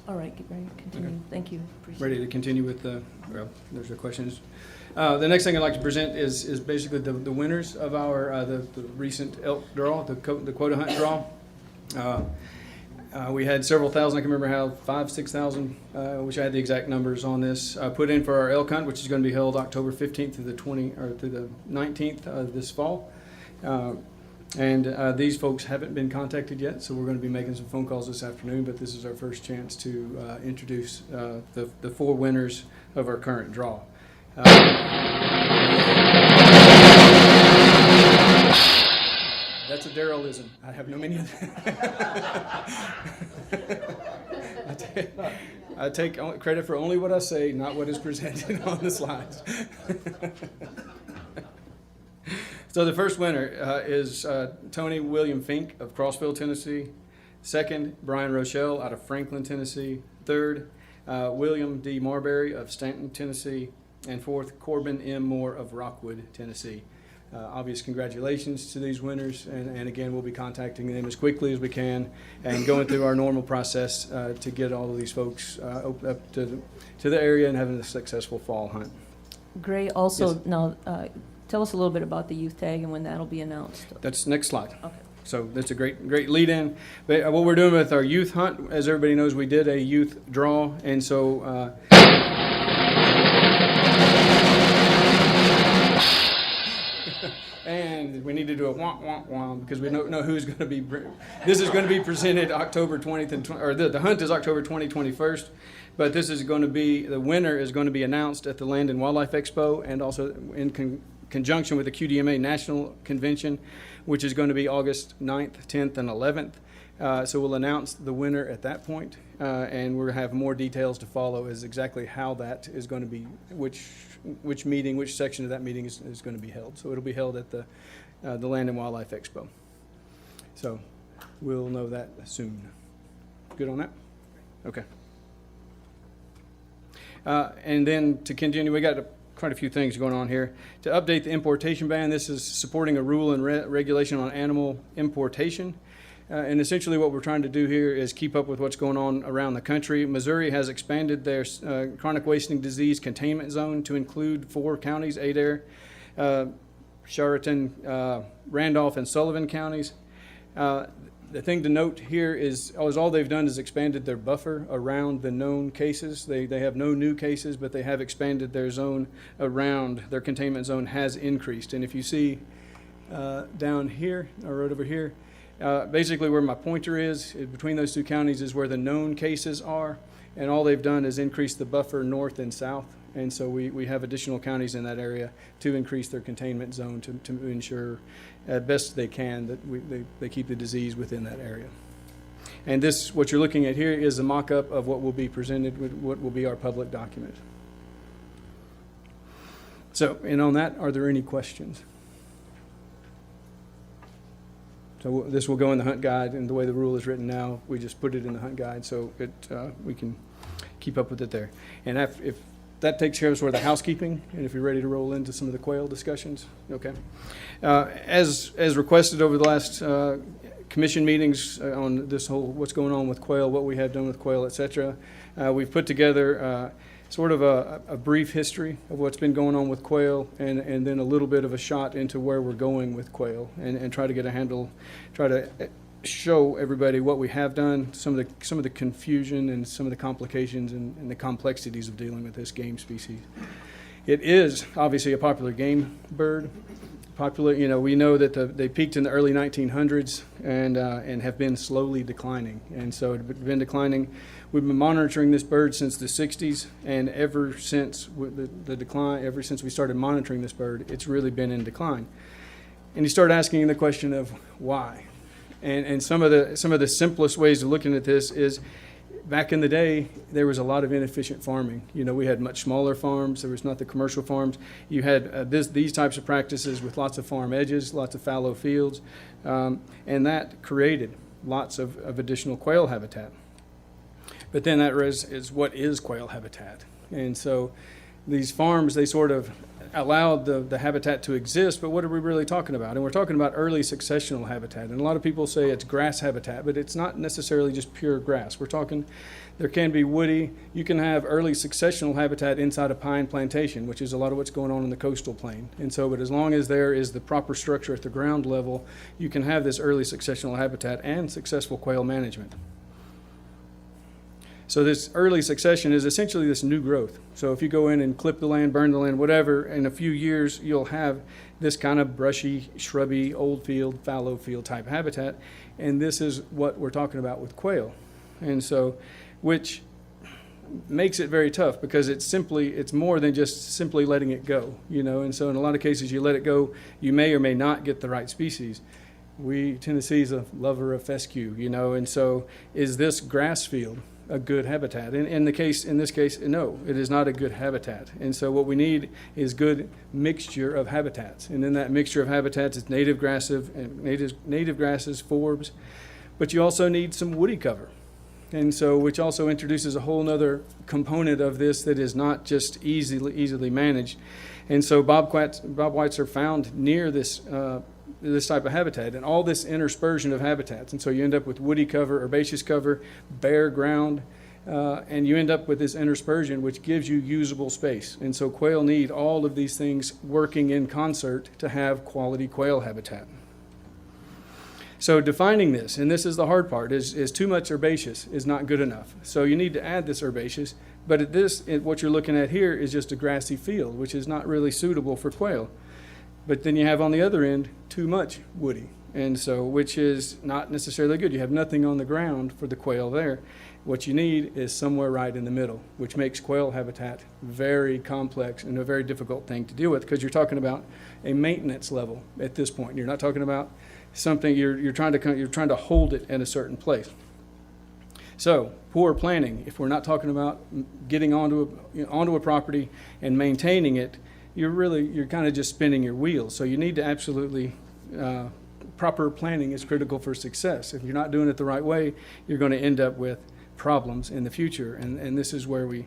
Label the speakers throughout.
Speaker 1: All right, get ready to continue.
Speaker 2: Okay.
Speaker 1: Thank you. Appreciate
Speaker 2: Ready to continue with the, well, there's no questions. The next thing I'd like to present is basically the winners of our the recent elk draw, the quota hunt draw. We had several thousand, I can remember how, 5,000, 6,000, I wish I had the exact numbers on this, put in for our elk hunt, which is going to be held October 15th through the 19th of this fall. And these folks haven't been contacted yet, so we're going to be making some phone calls this afternoon, but this is our first chance to introduce the 4 winners of our current draw. That's a Darrylism. I have no meaning of that. I take credit for only what I say, not what is presented on the slides. So the first winner is Tony William Fink of Crossville, Tennessee. Second, Brian Rochelle out of Franklin, Tennessee. Third, William D. Marbury of Stanton, Tennessee. And fourth, Corbin M. Moore of Rockwood, Tennessee. Obvious congratulations to these winners, and again, we'll be contacting them as quickly as we can and going through our normal process to get all of these folks up to the area and having a successful fall hunt.
Speaker 1: Gray, also,
Speaker 2: Yes.
Speaker 1: now, tell us a little bit about the youth tag and when that'll be announced.
Speaker 2: That's next slide.
Speaker 1: Okay.
Speaker 2: So that's a great lead-in. But what we're doing with our youth hunt, as everybody knows, we did a youth draw, and so and we need to do a wah, wah, wah, because we don't know who's going to be. This is going to be presented October 20th, or the hunt is October 21st, but this is going to be, the winner is going to be announced at the Land and Wildlife Expo, and also in conjunction with the QDMA National Convention, which is going to be August 9th, 10th, and 11th. So we'll announce the winner at that point, and we'll have more details to follow as exactly how that is going to be, which meeting, which section of that meeting is going to be held. So it'll be held at the Land and Wildlife Expo. So we'll know that soon. Good on that? Okay. And then to continue, we got quite a few things going on here. To update the importation ban, this is supporting a rule and regulation on animal importation. And essentially what we're trying to do here is keep up with what's going on around the country. Missouri has expanded their chronic wasting disease containment zone to include 4 counties, Adair, Chariton, Randolph, and Sullivan counties. The thing to note here is all they've done is expanded their buffer around the known cases. They have no new cases, but they have expanded their zone around, their containment zone has increased. And if you see down here, or right over here, basically where my pointer is, between those 2 counties is where the known cases are, and all they've done is increase the buffer north and south, and so we have additional counties in that area to increase their containment zone to ensure best they can that they keep the disease within that area. And this, what you're looking at here, is a mock-up of what will be presented with what will be our public document. So, and on that, are there any questions? So this will go in the hunt guide, and the way the rule is written now, we just put it in the hunt guide so we can keep up with it there. And if that takes care of sort of the housekeeping, and if you're ready to roll into some of the quail discussions, okay. As requested over the last commission meetings on this whole what's going on with quail, what we have done with quail, etc., we've put together sort of a brief history of what's been going on with quail, and then a little bit of a shot into where we're going with quail, and try to get a handle, try to show everybody what we have done, some of the confusion and some of the complications and the complexities of dealing with this game species. It is obviously a popular game bird. Popular, we know that they peaked in the early 1900s and have been slowly declining, and so it's been declining. We've been monitoring this bird since the 60s, and ever since the decline, ever since we started monitoring this bird, it's really been in decline. And you start asking the question of why. And some of the simplest ways of looking at this is, back in the day, there was a lot of inefficient farming. We had much smaller farms. There was not the commercial farms. You had these types of practices with lots of farm edges, lots of fallow fields, and that created lots of additional quail habitat. But then that is what is quail habitat. And so these farms, they sort of allowed the habitat to exist, but what are we really talking about? And we're talking about early successional habitat. And a lot of people say it's grass habitat, but it's not necessarily just pure grass. We're talking, there can be woody. You can have early successional habitat inside a pine plantation, which is a lot of what's going on in the coastal plain. And so, but as long as there is the proper structure at the ground level, you can have this early successional habitat and successful quail management. So this early succession is essentially this new growth. So if you go in and clip the land, burn the land, whatever, in a few years you'll have this kind of brushy, shrubby, old field, fallow field type habitat. And this is what we're talking about with quail. And so, which makes it very tough because it's more than just simply letting it go, you know. And so in a lot of cases you let it go, you may or may not get the right species. Tennessee's a lover of fescue, you know, and so is this grass field a good habitat? In this case, no, it is not a good habitat. And so what we need is good mixture of habitats. And in that mixture of habitats, it's native grasses, forbs, but you also need some woody cover. And so, which also introduces a whole nother component of this that is not just easily managed. And so bobwhites are found near this type of habitat and all this interspersion of habitats. And so you end up with woody cover, herbaceous cover, bare ground, and you end up with this interspersion, which gives you usable space. And so quail need all of these things working in concert to have quality quail habitat. So defining this, and this is the hard part, is too much herbaceous is not good enough. So you need to add this herbaceous, but what you're looking at here is just a grassy field, which is not really suitable for quail. But then you have on the other end too much woody, and so which is not necessarily good. You have nothing on the ground for the quail there. What you need is somewhere right in the middle, which makes quail habitat very complex and a very difficult thing to deal with because you're talking about a maintenance level at this point. You're not talking about something you're trying to hold it in a certain place. So poor planning. If we're not talking about getting onto a property and maintaining it, you're kind of just spinning your wheels. So you need to absolutely, proper planning is critical for success. If you're not doing it the right way, you're going to end up with problems in the future. And this is where we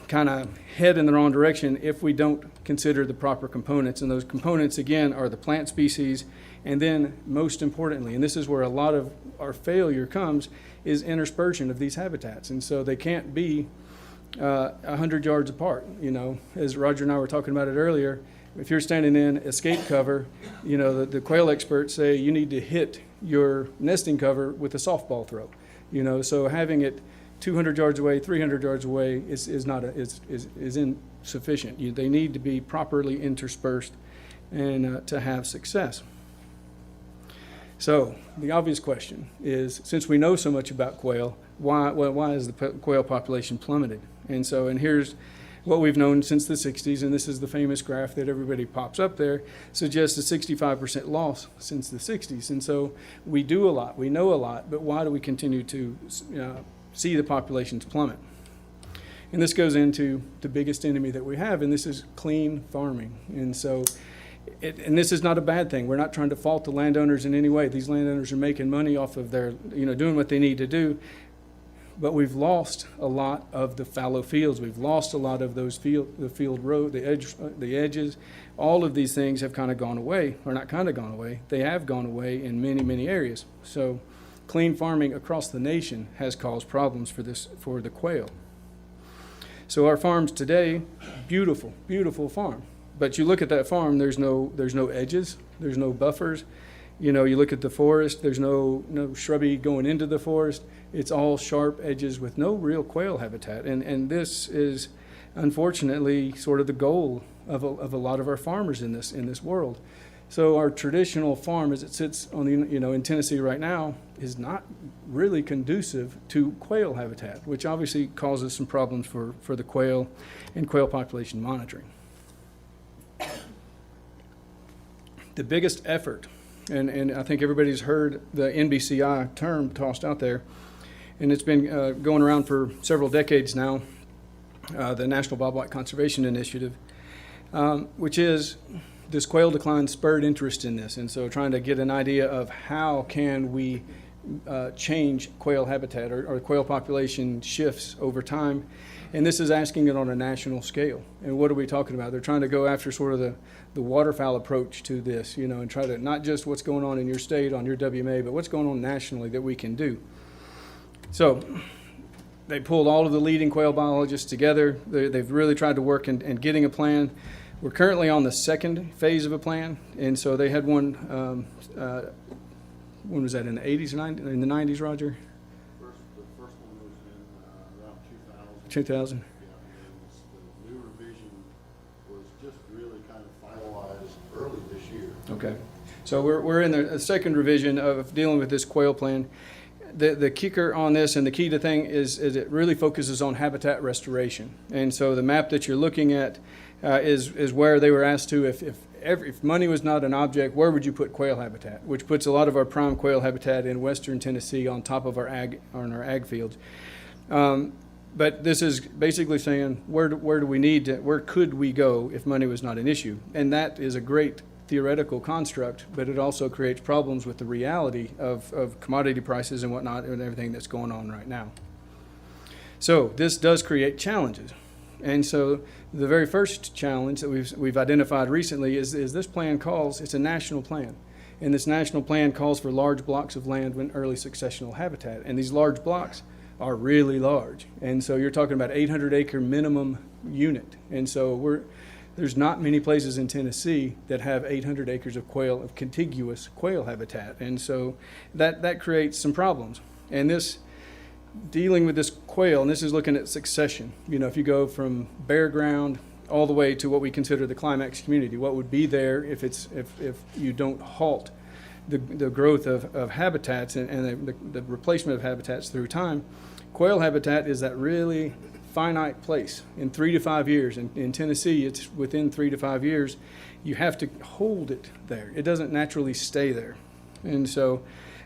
Speaker 2: kind of head in the wrong direction if we don't consider the proper components. And those components, again, are the plant species. And then most importantly, and this is where a lot of our failure comes, is interspersion of these habitats. And so they can't be 100 yards apart, you know, as Roger and I were talking about it earlier. If you're standing in escape cover, you know, the quail experts say you need to hit your nesting cover with a softball throw, you know, so having it 200 yards away, 300 yards away is insufficient. They need to be properly interspersed and to have success. So the obvious question is, since we know so much about quail, why is the quail population plummeted? And here's what we've known since the 60s, and this is the famous graph that everybody pops up there, suggests a 65% loss since the 60s. And so we do a lot, we know a lot, but why do we continue to see the populations plummet? And this goes into the biggest enemy that we have, and this is clean farming. And so, and this is not a bad thing. We're not trying to fault the landowners in any way. These landowners are making money off of their, doing what they need to do. But we've lost a lot of the fallow fields. We've lost a lot of those the field road, the edges. All of these things have kind of gone away, or not kind of gone away. They have gone away in many, many areas. So clean farming across the nation has caused problems for the quail. So our farms today, beautiful, beautiful farm. But you look at that farm, there's no edges, there's no buffers. You look at the forest, there's no shrubby going into the forest. It's all sharp edges with no real quail habitat. And this is unfortunately sort of the goal of a lot of our farmers in this world. So our traditional farm as it sits on in Tennessee right now is not really conducive to quail habitat, which obviously causes some problems for the quail and quail population monitoring. The biggest effort, and I think everybody's heard the NBCI term tossed out there, and it's been going around for several decades now, the National Bobwhite Conservation Initiative, which is this quail decline spurred interest in this. And so trying to get an idea of how can we change quail habitat or quail population shifts over time. And this is asking it on a national scale. And what are we talking about? They're trying to go after sort of the waterfowl approach to this, you know, and try to not just what's going on in your state on your WMA, but what's going on nationally that we can do. So they pulled all of the leading quail biologists together. They've really tried to work in getting a plan. We're currently on the second phase of a plan. And so they had one, when was that, in the 80s or 90s, in the 90s, Roger?
Speaker 3: The first one was in around 2000.
Speaker 2: 2000.
Speaker 3: Yeah, and the new revision was just really kind of finalized early this year.
Speaker 2: Okay. So we're in the second revision of dealing with this quail plan. The kicker on this and the key to thing is it really focuses on habitat restoration. And so the map that you're looking at is where they were asked to, if money was not an object, where would you put quail habitat? Which puts a lot of our prime quail habitat in western Tennessee on top of our ag fields. But this is basically saying where could we go if money was not an issue? And that is a great theoretical construct, but it also creates problems with the reality of commodity prices and whatnot and everything that's going on right now. So this does create challenges. And so the very first challenge that we've identified recently is this plan it's a national plan. And this national plan calls for large blocks of land with early successional habitat. And these large blocks are really large. And so you're talking about 800 acre minimum unit. And so there's not many places in Tennessee that have 800 acres of contiguous quail habitat. And so that creates some problems. And dealing with this quail, and this is looking at succession. You know, if you go from bare ground all the way to what we consider the climax community, what would be there if you don't halt the growth of habitats and the replacement of habitats through time. Quail habitat is that really finite place in 3 to 5 years. In Tennessee, it's within 3 to 5 years. You have to hold it there. It doesn't naturally stay there. And so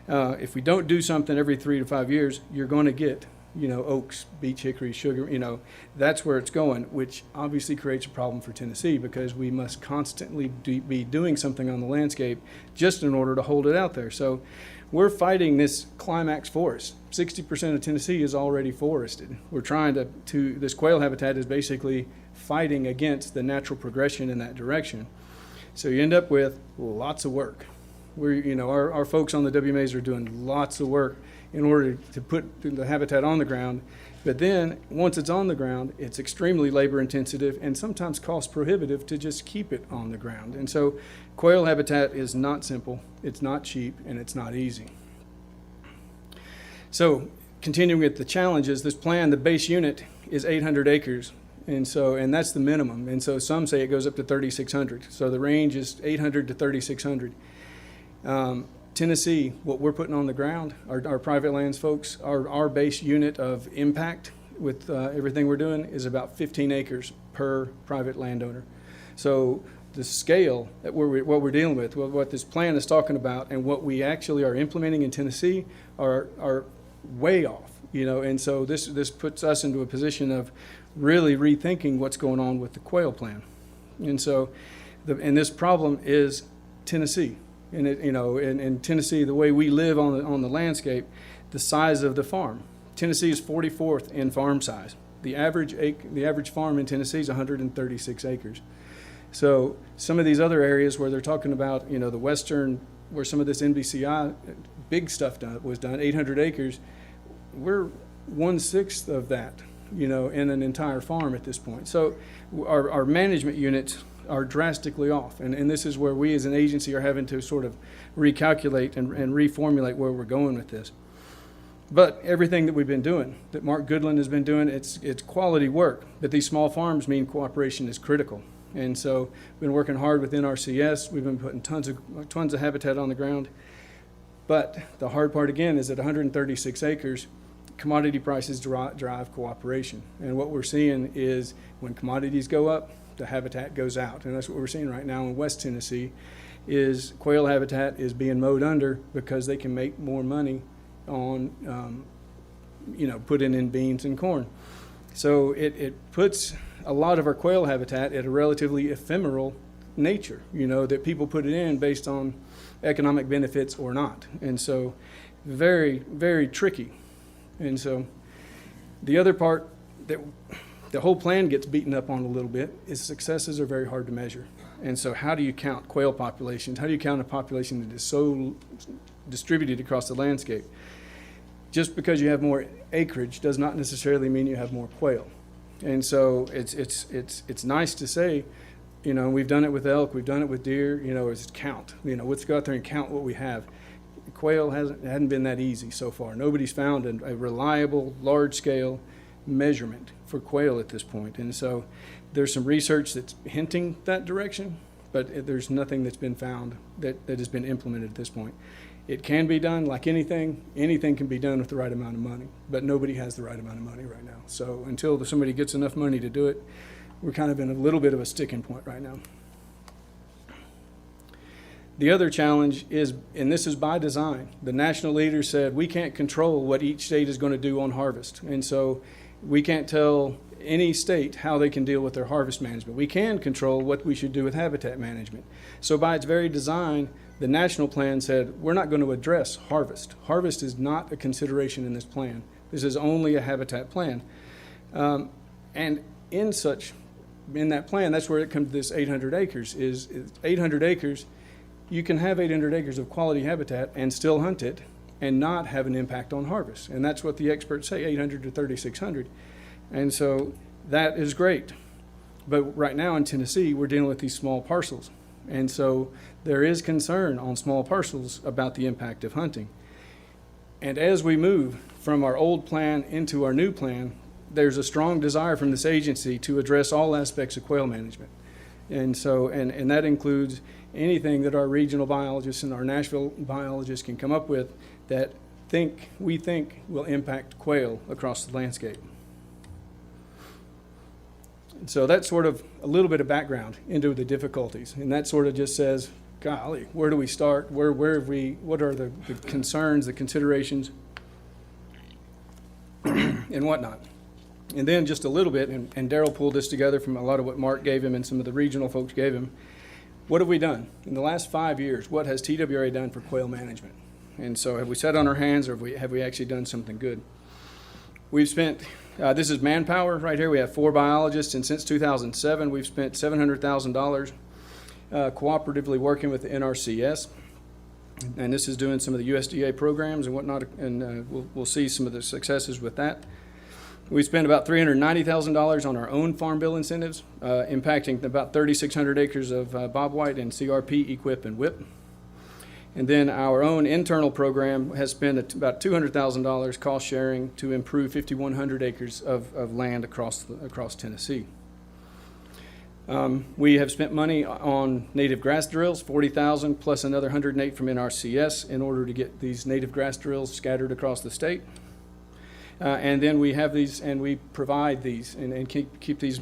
Speaker 2: if we don't do something every 3 to 5 years, you're going to get, you know, oaks, beech hickory, sugar, you know, that's where it's going, which obviously creates a problem for Tennessee because we must constantly be doing something on the landscape just in order to hold it out there. So we're fighting this climax forest. 60% of Tennessee is already forested. We're trying this quail habitat is basically fighting against the natural progression in that direction. So you end up with lots of work. Our folks on the WMAs are doing lots of work in order to put the habitat on the ground. But then once it's on the ground, it's extremely labor intensive and sometimes cost prohibitive to just keep it on the ground. And so quail habitat is not simple, it's not cheap, and it's not easy. So continuing with the challenges, this plan, the base unit is 800 acres. And that's the minimum. And so some say it goes up to 3,600. So the range is 800 to 3,600. Tennessee, what we're putting on the ground, our private lands folks, our base unit of impact with everything we're doing is about 15 acres per private landowner. So the scale that what we're dealing with, what this plan is talking about, and what we actually are implementing in Tennessee are way off. You know, and so this puts us into a position of really rethinking what's going on with the quail plan. And so, this problem is Tennessee. And in Tennessee, the way we live on the landscape, the size of the farm. Tennessee is 44th in farm size. The average farm in Tennessee is 136 acres. So some of these other areas where they're talking about, you know, the western, where some of this NBCI big stuff was done, 800 acres, we're 1/6 of that, you know, in an entire farm at this point. So our management units are drastically off. And this is where we as an agency are having to sort of recalculate and reformulate where we're going with this. But everything that we've been doing, that Mark Goodland has been doing, it's quality work. But these small farms mean cooperation is critical. And so we've been working hard with NRCS. We've been putting tons of habitat on the ground. But the hard part, again, is at 136 acres, commodity prices drive cooperation. And what we're seeing is when commodities go up, the habitat goes out. And that's what we're seeing right now in West Tennessee is quail habitat is being mowed under because they can make more money on, putting in beans and corn. So it puts a lot of our quail habitat at a relatively ephemeral nature, that people put it in based on economic benefits or not. And so very, very tricky. And so the other part that the whole plan gets beaten up on a little bit is successes are very hard to measure. And so how do you count quail populations? How do you count a population that is so distributed across the landscape? Just because you have more acreage does not necessarily mean you have more quail. And so it's nice to say, you know, we've done it with elk, we've done it with deer, you know, it's count. You know, let's go out there and count what we have. Quail hadn't been that easy so far. Nobody's found a reliable, large-scale measurement for quail at this point. And so there's some research that's hinting that direction, but there's nothing that's been found that has been implemented at this point. It can be done like anything. Anything can be done with the right amount of money, but nobody has the right amount of money right now. So until somebody gets enough money to do it, we're kind of in a little bit of a sticking point right now. The other challenge is, and this is by design, the national leaders said we can't control what each state is going to do on harvest. And so we can't tell any state how they can deal with their harvest management. We can control what we should do with habitat management. So by its very design, the national plan said we're not going to address harvest. Harvest is not a consideration in this plan. This is only a habitat plan. And in that plan, that's where it comes to this 800 acres. Is 800 acres, you can have 800 acres of quality habitat and still hunt it and not have an impact on harvest. And that's what the experts say, 800 to 3,600. And so that is great. But right now in Tennessee, we're dealing with these small parcels. And so there is concern on small parcels about the impact of hunting. And as we move from our old plan into our new plan, there's a strong desire from this agency to address all aspects of quail management. And so, and that includes anything that our regional biologists and our Nashville biologists can come up with that we think will impact quail across the landscape. And so that's sort of a little bit of background into the difficulties. And that sort of just says, golly, where do we start? What are the concerns, the considerations, and whatnot. And then just a little bit, and Daryl pulled this together from a lot of what Mark gave him and some of the regional folks gave him. What have we done? In the last 5 years, what has TWRA done for quail management? And so have we sat on our hands, or have we actually done something good? We've spent, this is manpower right here. We have 4 biologists, and since 2007, we've spent $700,000 cooperatively working with the NRCS. And this is doing some of the USDA programs and whatnot, and we'll see some of the successes with that. We spent about $390,000 on our own farm bill incentives, impacting about 3,600 acres of Bobwhite and CRP, equip, and whip. And then our own internal program has spent about $200,000 cost sharing to improve 5,100 acres of land across Tennessee. We have spent money on native grass drills, $40,000 plus another 108 from NRCS in order to get these native grass drills scattered across the state. And then we have these, and we provide these and keep these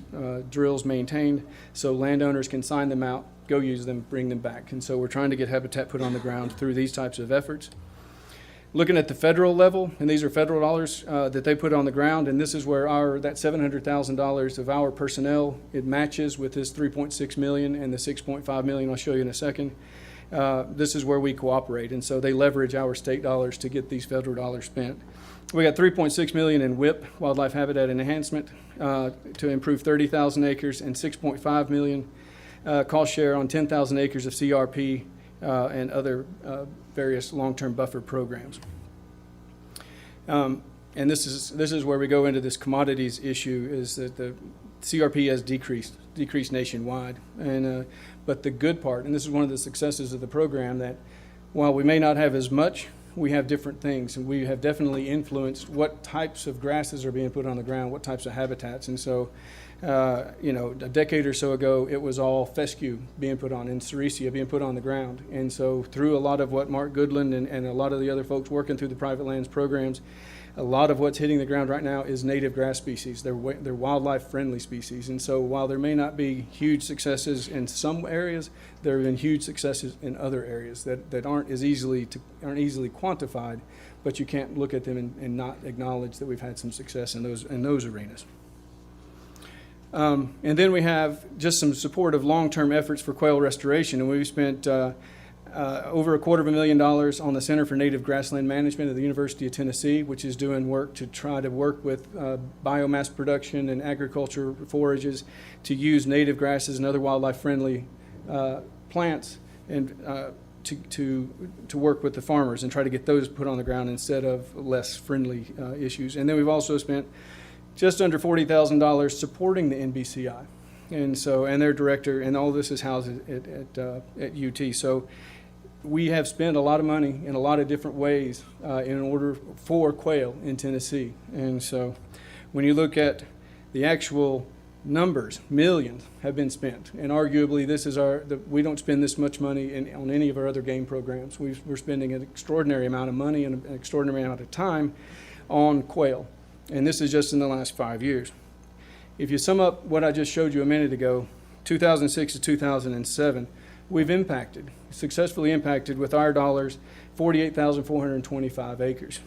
Speaker 2: drills maintained so landowners can sign them out, go use them, bring them back. And so we're trying to get habitat put on the ground through these types of efforts. Looking at the federal level, and these are federal dollars that they put on the ground, and this is where that $700,000 of our personnel, it matches with this $3.6 million and the $6.5 million I'll show you in a second. This is where we cooperate, and so they leverage our state dollars to get these federal dollars spent. We got $3.6 million in WIP, wildlife habitat enhancement, to improve 30,000 acres, and $6.5 million cost share on 10,000 acres of CRP and other various long-term buffer programs. And this is where we go into this commodities issue, is that the CRP has decreased nationwide. And but the good part, and this is one of the successes of the program, that while we may not have as much, we have different things, and we have definitely influenced what types of grasses are being put on the ground, what types of habitats. And so, a decade or so ago, it was all fescue being put on and ceresia being put on the ground. And so through a lot of what Mark Goodland and a lot of the other folks working through the private lands programs, a lot of what's hitting the ground right now is native grass species. They're wildlife-friendly species. And so while there may not be huge successes in some areas, there have been huge successes in other areas that aren't easily quantified, but you can't look at them and not acknowledge that we've had some success in those arenas. And then we have just some support of long-term efforts for quail restoration, and we've spent over $250,000 on the Center for Native Grassland Management at the University of Tennessee, which is doing work to try to work with biomass production and agriculture forages to use native grasses and other wildlife-friendly plants and to work with the farmers and try to get those put on the ground instead of less friendly issues. And then we've also spent just under $40,000 supporting the NBCI. And their director, and all this is housed at UT. So we have spent a lot of money in a lot of different ways in order for quail in Tennessee. And so when you look at the actual numbers, millions have been spent. And arguably we don't spend this much money on any of our other game programs. We're spending an extraordinary amount of money and an extraordinary amount of time on quail. And this is just in the last 5 years. If you sum up what I just showed you a minute ago, 2006 to 2007, we've successfully impacted with our dollars, 48,425 acres.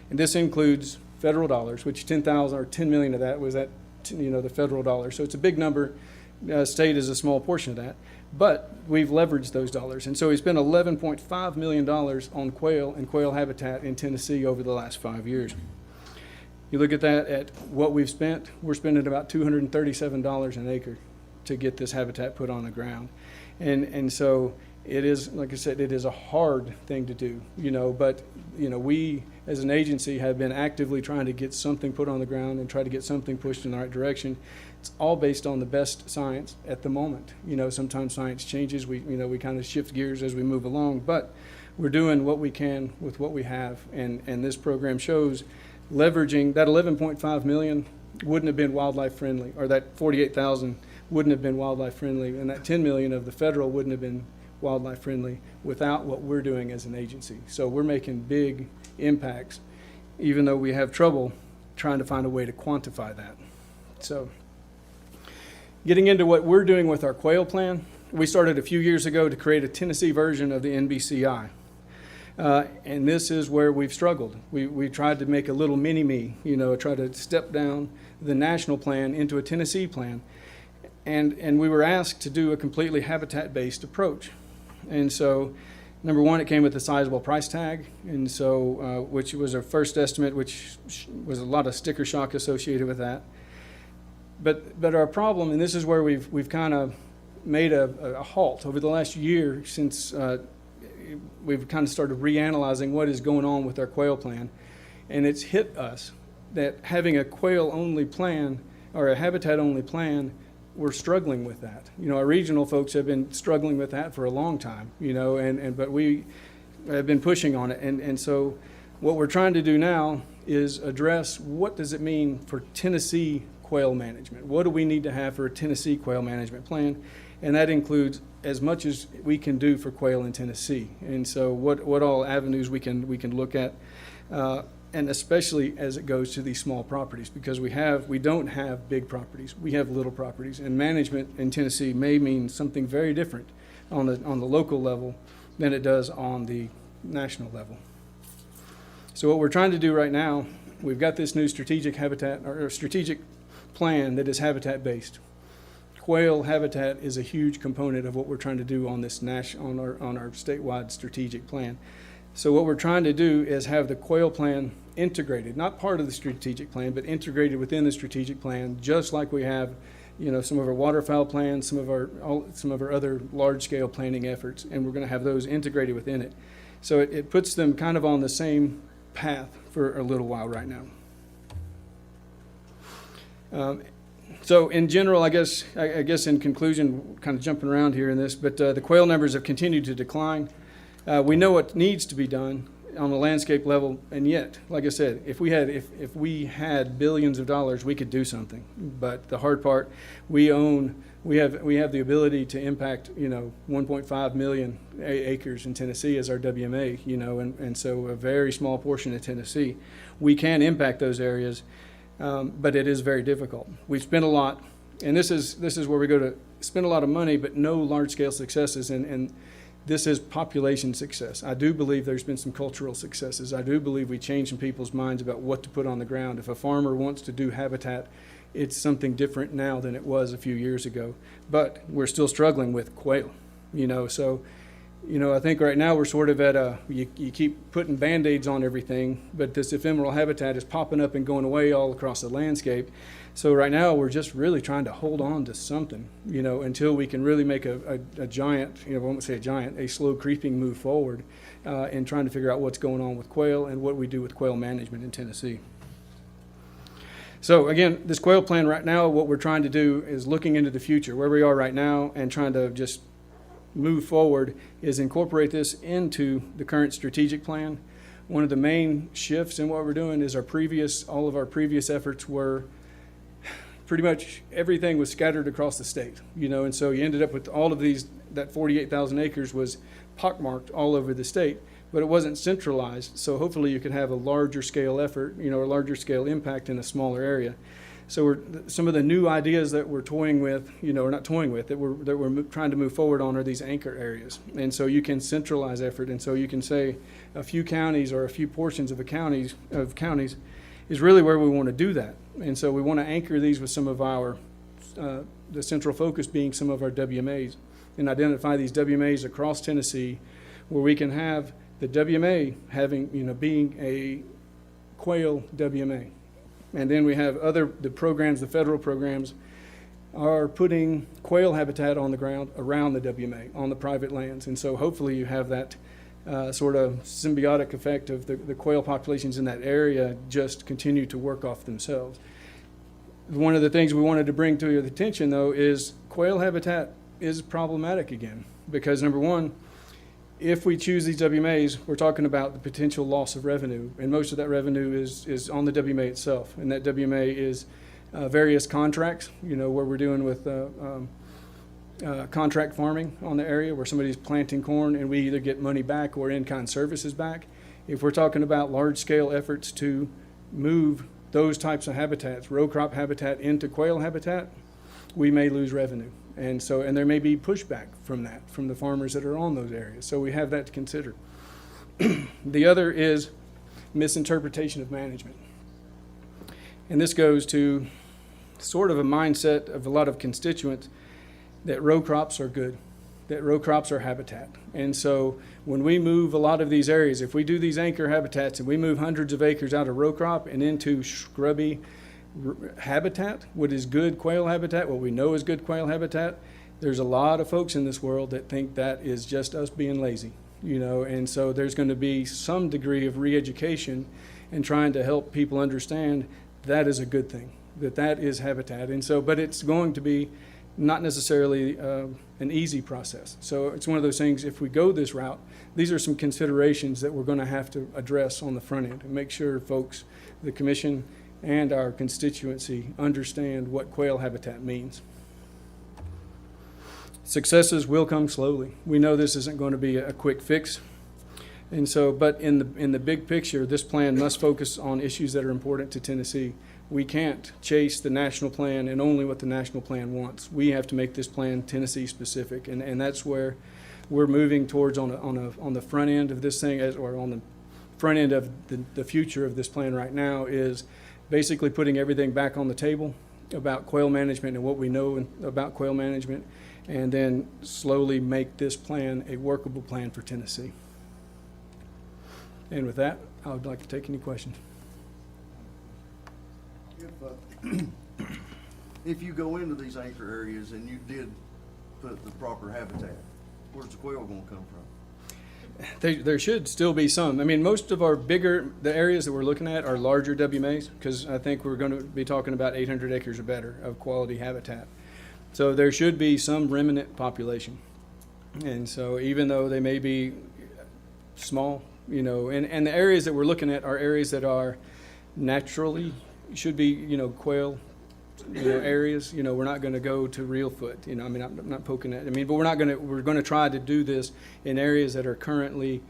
Speaker 2: And this includes federal dollars, which 10,000 or 10 million of that was the federal dollars. So it's a big number. State is a small portion of that. But we've leveraged those dollars. And so we spent $11.5 million on quail and quail habitat in Tennessee over the last 5 years. You look at that, at what we've spent, we're spending about $237 an acre to get this habitat put on the ground. And so it is, like I said, it is a hard thing to do, but we as an agency have been actively trying to get something put on the ground and try to get something pushed in the right direction. It's all based on the best science at the moment. Sometimes science changes. We kind of shift gears as we move along, but we're doing what we can with what we have. And this program shows leveraging that 11.5 million wouldn't have been wildlife friendly, or that 48,000 wouldn't have been wildlife friendly, and that 10 million of the federal wouldn't have been wildlife friendly without what we're doing as an agency. So we're making big impacts, even though we have trouble trying to find a way to quantify that. So getting into what we're doing with our quail plan, we started a few years ago to create a Tennessee version of the NBCI. And this is where we've struggled. We tried to make a little mini-me, try to step down the national plan into a Tennessee plan. And we were asked to do a completely habitat-based approach. And so, number one, it came with a sizable price tag, and so which was our first estimate, which was a lot of sticker shock associated with that. But our problem, and this is where we've kind of made a halt over the last year since we've kind of started reanalyzing what is going on with our quail plan, and it's hit us that having a quail-only plan or a habitat-only plan, we're struggling with that. Our regional folks have been struggling with that for a long time, but we have been pushing on it. And so what we're trying to do now is address what does it mean for Tennessee quail management? What do we need to have for a Tennessee quail management plan? And that includes as much as we can do for quail in Tennessee. And so what all avenues we can look at, and especially as it goes to these small properties, because we don't have big properties, we have little properties, and management in Tennessee may mean something very different on the local level than it does on the national level. So what we're trying to do right now, we've got this new strategic habitat or strategic plan that is habitat based. Quail habitat is a huge component of what we're trying to do on this on our statewide strategic plan. So what we're trying to do is have the quail plan integrated, not part of the strategic plan, but integrated within the strategic plan, just like we have, some of our waterfowl plans, some of our other large-scale planning efforts, and we're going to have those integrated within it. So it puts them kind of on the same path for a little while right now. So in general, I guess in conclusion, kind of jumping around here in this, but the quail numbers have continued to decline. We know what needs to be done on the landscape level, and yet, like I said, if we had billions of dollars, we could do something. But the hard part, we have the ability to impact 1.5 million acres in Tennessee as our WMA, and so a very small portion of Tennessee. We can impact those areas, but it is very difficult. We've spent a lot, and this is where we go to spend a lot of money, but no large scale successes, and this is population success. I do believe there's been some cultural successes. I do believe we changed some people's minds about what to put on the ground. If a farmer wants to do habitat, it's something different now than it was a few years ago. But we're still struggling with quail, so You know, I think right now we're sort of at you keep putting Band-Aids on everything, but this ephemeral habitat is popping up and going away all across the landscape. So right now we're just really trying to hold on to something, you know, until we can really make a giant, you know, I won't say a giant, a slow creeping move forward in trying to figure out what's going on with quail and what we do with quail management in Tennessee. So again, this quail plan right now, what we're trying to do is looking into the future, where we are right now, and trying to just move forward is incorporate this into the current strategic plan. One of the main shifts in what we're doing is all of our previous efforts were pretty much everything was scattered across the state, you know, and so you ended up with all of these, that 48,000 acres was pockmarked all over the state, but it wasn't centralized. So hopefully you could have a larger scale effort, you know, a larger scale impact in a smaller area. So some of the new ideas that we're toying with, you know, or not toying with, that we're trying to move forward on are these anchor areas. And so you can centralize effort. And so you can say a few counties or a few portions of counties is really where we want to do that. And so we want to anchor these with some of our, the central focus being some of our WMAs, and identify these WMAs across Tennessee where we can have the WMA having, you know, being a quail WMA. And then we have the programs, the federal programs, are putting quail habitat on the ground around the WMA, on the private lands. And so hopefully you have that sort of symbiotic effect of the quail populations in that area just continue to work off themselves. One of the things we wanted to bring to your attention, though, is quail habitat is problematic again. Because number one, if we choose these WMAs, we're talking about the potential loss of revenue, and most of that revenue is on the WMA itself, and that WMA is various contracts, you know, where we're doing with contract farming on the area where somebody's planting corn and we either get money back or in-kind services back. If we're talking about large-scale efforts to move those types of habitats, row crop habitat into quail habitat, we may lose revenue. And there may be pushback from that, from the farmers that are on those areas. So we have that to consider. The other is misinterpretation of management. And this goes to sort of a mindset of a lot of constituents that row crops are good, that row crops are habitat. And so when we move a lot of these areas, if we do these anchor habitats and we move hundreds of acres out of row crop and into scrubby habitat, what is good quail habitat, what we know is good quail habitat, there's a lot of folks in this world that think that is just us being lazy, you know, and so there's going to be some degree of re-education and trying to help people understand that is a good thing, that is habitat. And so, but it's going to be not necessarily an easy process. So it's one of those things, if we go this route, these are some considerations that we're going to have to address on the front end and make sure folks, the commission and our constituency, understand what quail habitat means. Successes will come slowly. We know this isn't going to be a quick fix. And so, but in the big picture, this plan must focus on issues that are important to Tennessee. We can't chase the national plan and only what the national plan wants. We have to make this plan Tennessee specific, and that's where we're moving towards on the front end of this thing, or on the front end of the future of this plan right now, is basically putting everything back on the table about quail management and what we know about quail management, and then slowly make this plan a workable plan for Tennessee. And with that, I would like to take any questions.
Speaker 3: If you go into these anchor areas and you did put the proper habitat, where's the quail gonna come from?
Speaker 2: There should still be some. I mean, most of the areas that we're looking at are larger WMAs, because I think we're going to be talking about 800 acres or better of quality habitat. So there should be some remnant population. And so even though they may be small, you know, and the areas that we're looking at are areas that are naturally should be, you know, quail, you know, areas. You know, we're not going to go to Reelfoot. You know, I mean, I'm not poking at. I mean, but we're going to try to do this in areas that are currently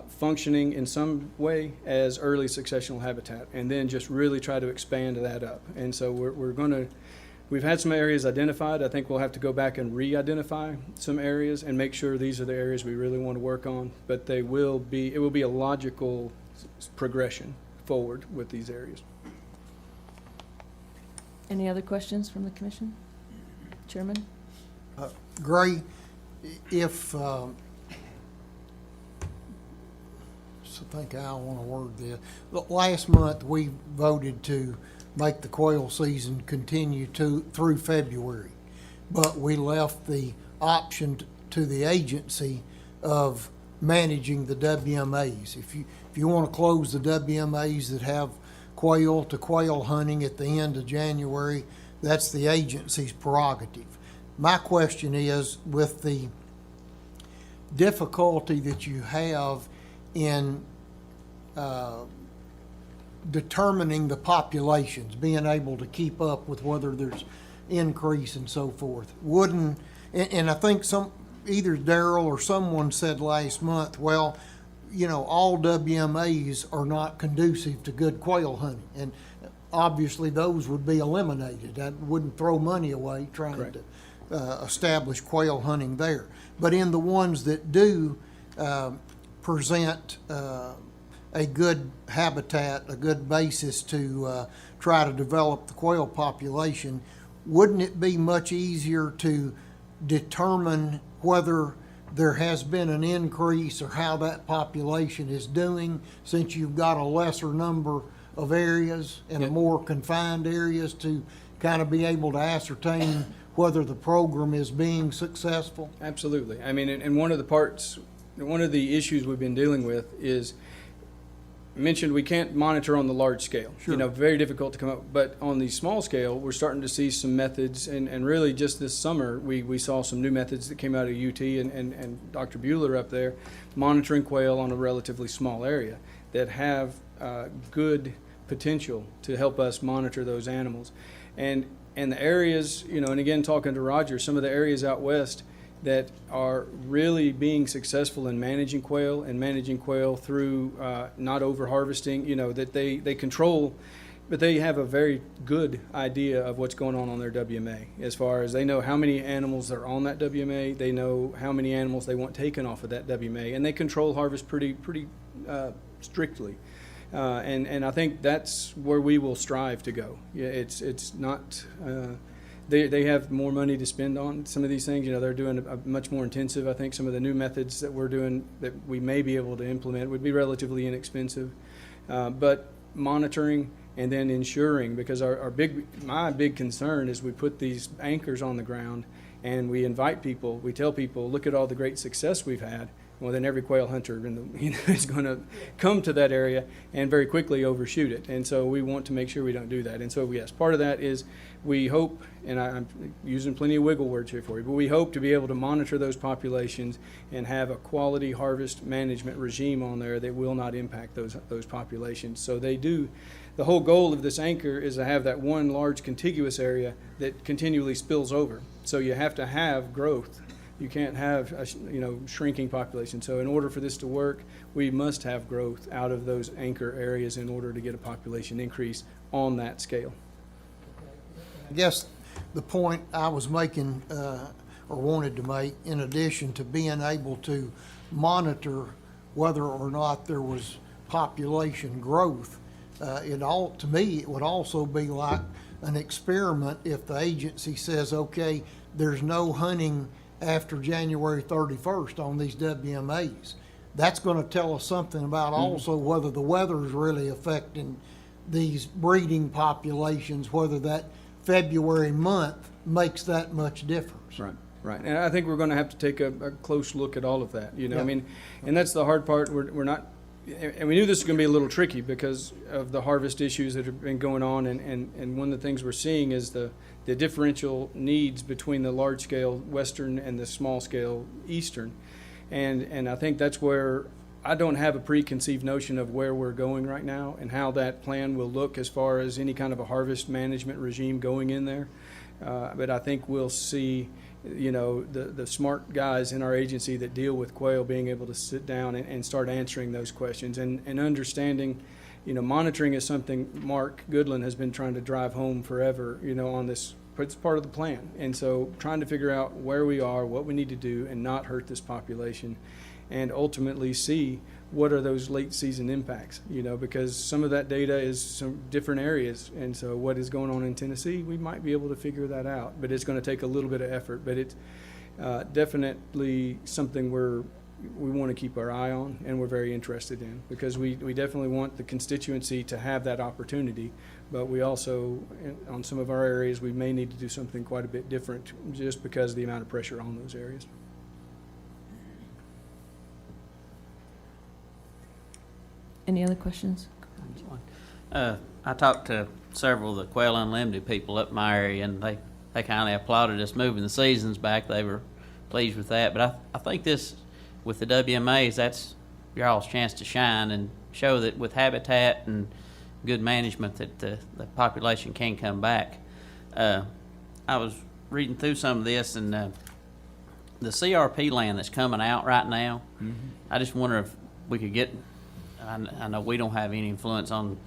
Speaker 2: functioning in some way as early successional habitat, and then just really try to expand that up. And so we've had some areas identified. I think we'll have to go back and re-identify some areas and make sure these are the areas we really want to work on. But it will be a logical progression forward with these areas.
Speaker 1: Any other questions from the commission? Chairman?
Speaker 4: Gray, if I think I want to word this. Last month, we voted to make the quail season continue through February, but we left the option to the agency of managing the WMAs. If you want to close the WMAs that have quail to quail hunting at the end of January, that's the agency's prerogative. My question is, with the difficulty that you have in determining the populations, being able to keep up with whether there's increase and so forth, and I think either Darrell or someone said last month, well, all WMAs are not conducive to good quail hunting, and obviously those would be eliminated. That wouldn't throw money away trying
Speaker 2: Correct.
Speaker 4: to establish quail hunting there. But in the ones that do present a good habitat, a good basis to try to develop the quail population, wouldn't it be much easier to determine whether there has been an increase or how that population is doing, since you've got a lesser number of areas and
Speaker 2: Yep.
Speaker 4: more confined areas to kind of be able to ascertain whether the program is being successful?
Speaker 2: Absolutely. I mean, and one of the issues we've been dealing with is, mentioned we can't monitor on the large scale.
Speaker 4: Sure.
Speaker 2: Very difficult to come up. But on the small scale, we're starting to see some methods, and really just this summer, we saw some new methods that came out of UT and Dr. Bueller up there, monitoring quail on a relatively small area that have good potential to help us monitor those animals. And the areas, and again, talking to Roger, some of the areas out west that are really being successful in managing quail through not over harvesting, that they control, but they have a very good idea of what's going on their WMA, as far as they know how many animals are on that WMA, they know how many animals they want taken off of that WMA, and they control harvest pretty strictly. And I think that's where we will strive to go. Yeah, it's not. They have more money to spend on some of these things. They're doing a much more intensive. I think some of the new methods that we're doing that we may be able to implement would be relatively inexpensive. But monitoring and then ensuring, because my big concern is we put these anchors on the ground and we invite people, we tell people, look at all the great success we've had. Well, then every quail hunter is going to come to that area and very quickly overshoot it. And so we want to make sure we don't do that. And so, yes, part of that is we hope, and I'm using plenty of wiggle words here for you, but we hope to be able to monitor those populations and have a quality harvest management regime on there that will not impact those populations. So they do. The whole goal of this anchor is to have that one large contiguous area that continually spills over. So you have to have growth. You can't have a shrinking population. So in order for this to work, we must have growth out of those anchor areas in order to get a population increase on that scale.
Speaker 4: I guess the point I was making or wanted to make, in addition to being able to monitor whether or not there was population growth, to me, it would also be like an experiment if the agency says, okay, there's no hunting after January 31st on these WMAs. That's going to tell us something about also whether the weather is really affecting these breeding populations, whether that February month makes that much difference.
Speaker 2: Right. And I think we're going to have to take a close look at all of that.
Speaker 4: Yeah.
Speaker 2: I mean, and that's the hard part. We're not, and we knew this was going to be a little tricky because of the harvest issues that have been going on. And one of the things we're seeing is the differential needs between the large-scale western and the small-scale eastern. And I think that's where I don't have a preconceived notion of where we're going right now and how that plan will look as far as any kind of a harvest management regime going in there. But I think we'll see, the smart guys in our agency that deal with quail being able to sit down and start answering those questions and understanding. Monitoring is something Mark Goodland has been trying to drive home forever, on this. It's part of the plan. And so trying to figure out where we are, what we need to do, and not hurt this population, and ultimately see what are those late season impacts, because some of that data is some different areas. And so what is going on in Tennessee, we might be able to figure that out, but it's going to take a little bit of effort. But it's definitely something we're we want to keep our eye on and we're very interested in, because we definitely want the constituency to have that opportunity, but we also, on some of our areas, we may need to do something quite a bit different just because of the amount of pressure on those areas.
Speaker 1: Any other questions?
Speaker 5: I talked to several of the Quail Unlimited people up in my area, and they kind of applauded us moving the seasons back. They were pleased with that. But I think this, with the WMAs, that's y'all's chance to shine and show that with habitat and good management that the population can come back. I was reading through some of this, and the CRP land that's coming out right now, I just wonder if we could get, I know we don't have any influence on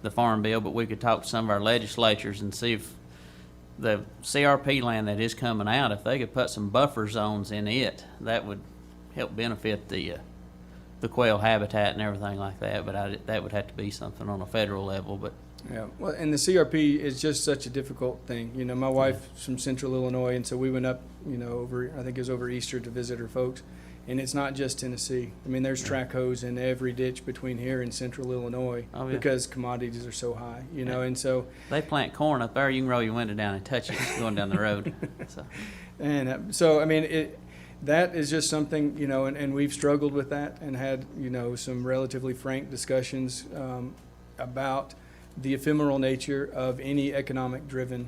Speaker 5: the farm bill, but we could talk to some of our legislatures and see if the CRP land that is coming out, if they could put some buffer zones in it, that would help benefit the quail habitat and everything like that. But that would have to be something on a federal level. But
Speaker 2: Yeah, well, and the CRP is just such a difficult thing. You know, my wife's from Central Illinois, and so we went up, you know, over, I think it was over Easter, to visit her folks. And it's not just Tennessee. I mean, there's track hose in every ditch between here and Central Illinois because commodities are so high, you know, and so.
Speaker 5: They plant corn up there. You can roll your window down and touch it going down the road. So.
Speaker 2: And so, I mean, that is just something, you know, and we've struggled with that and had, you know, some relatively frank discussions about the ephemeral nature of any economic driven,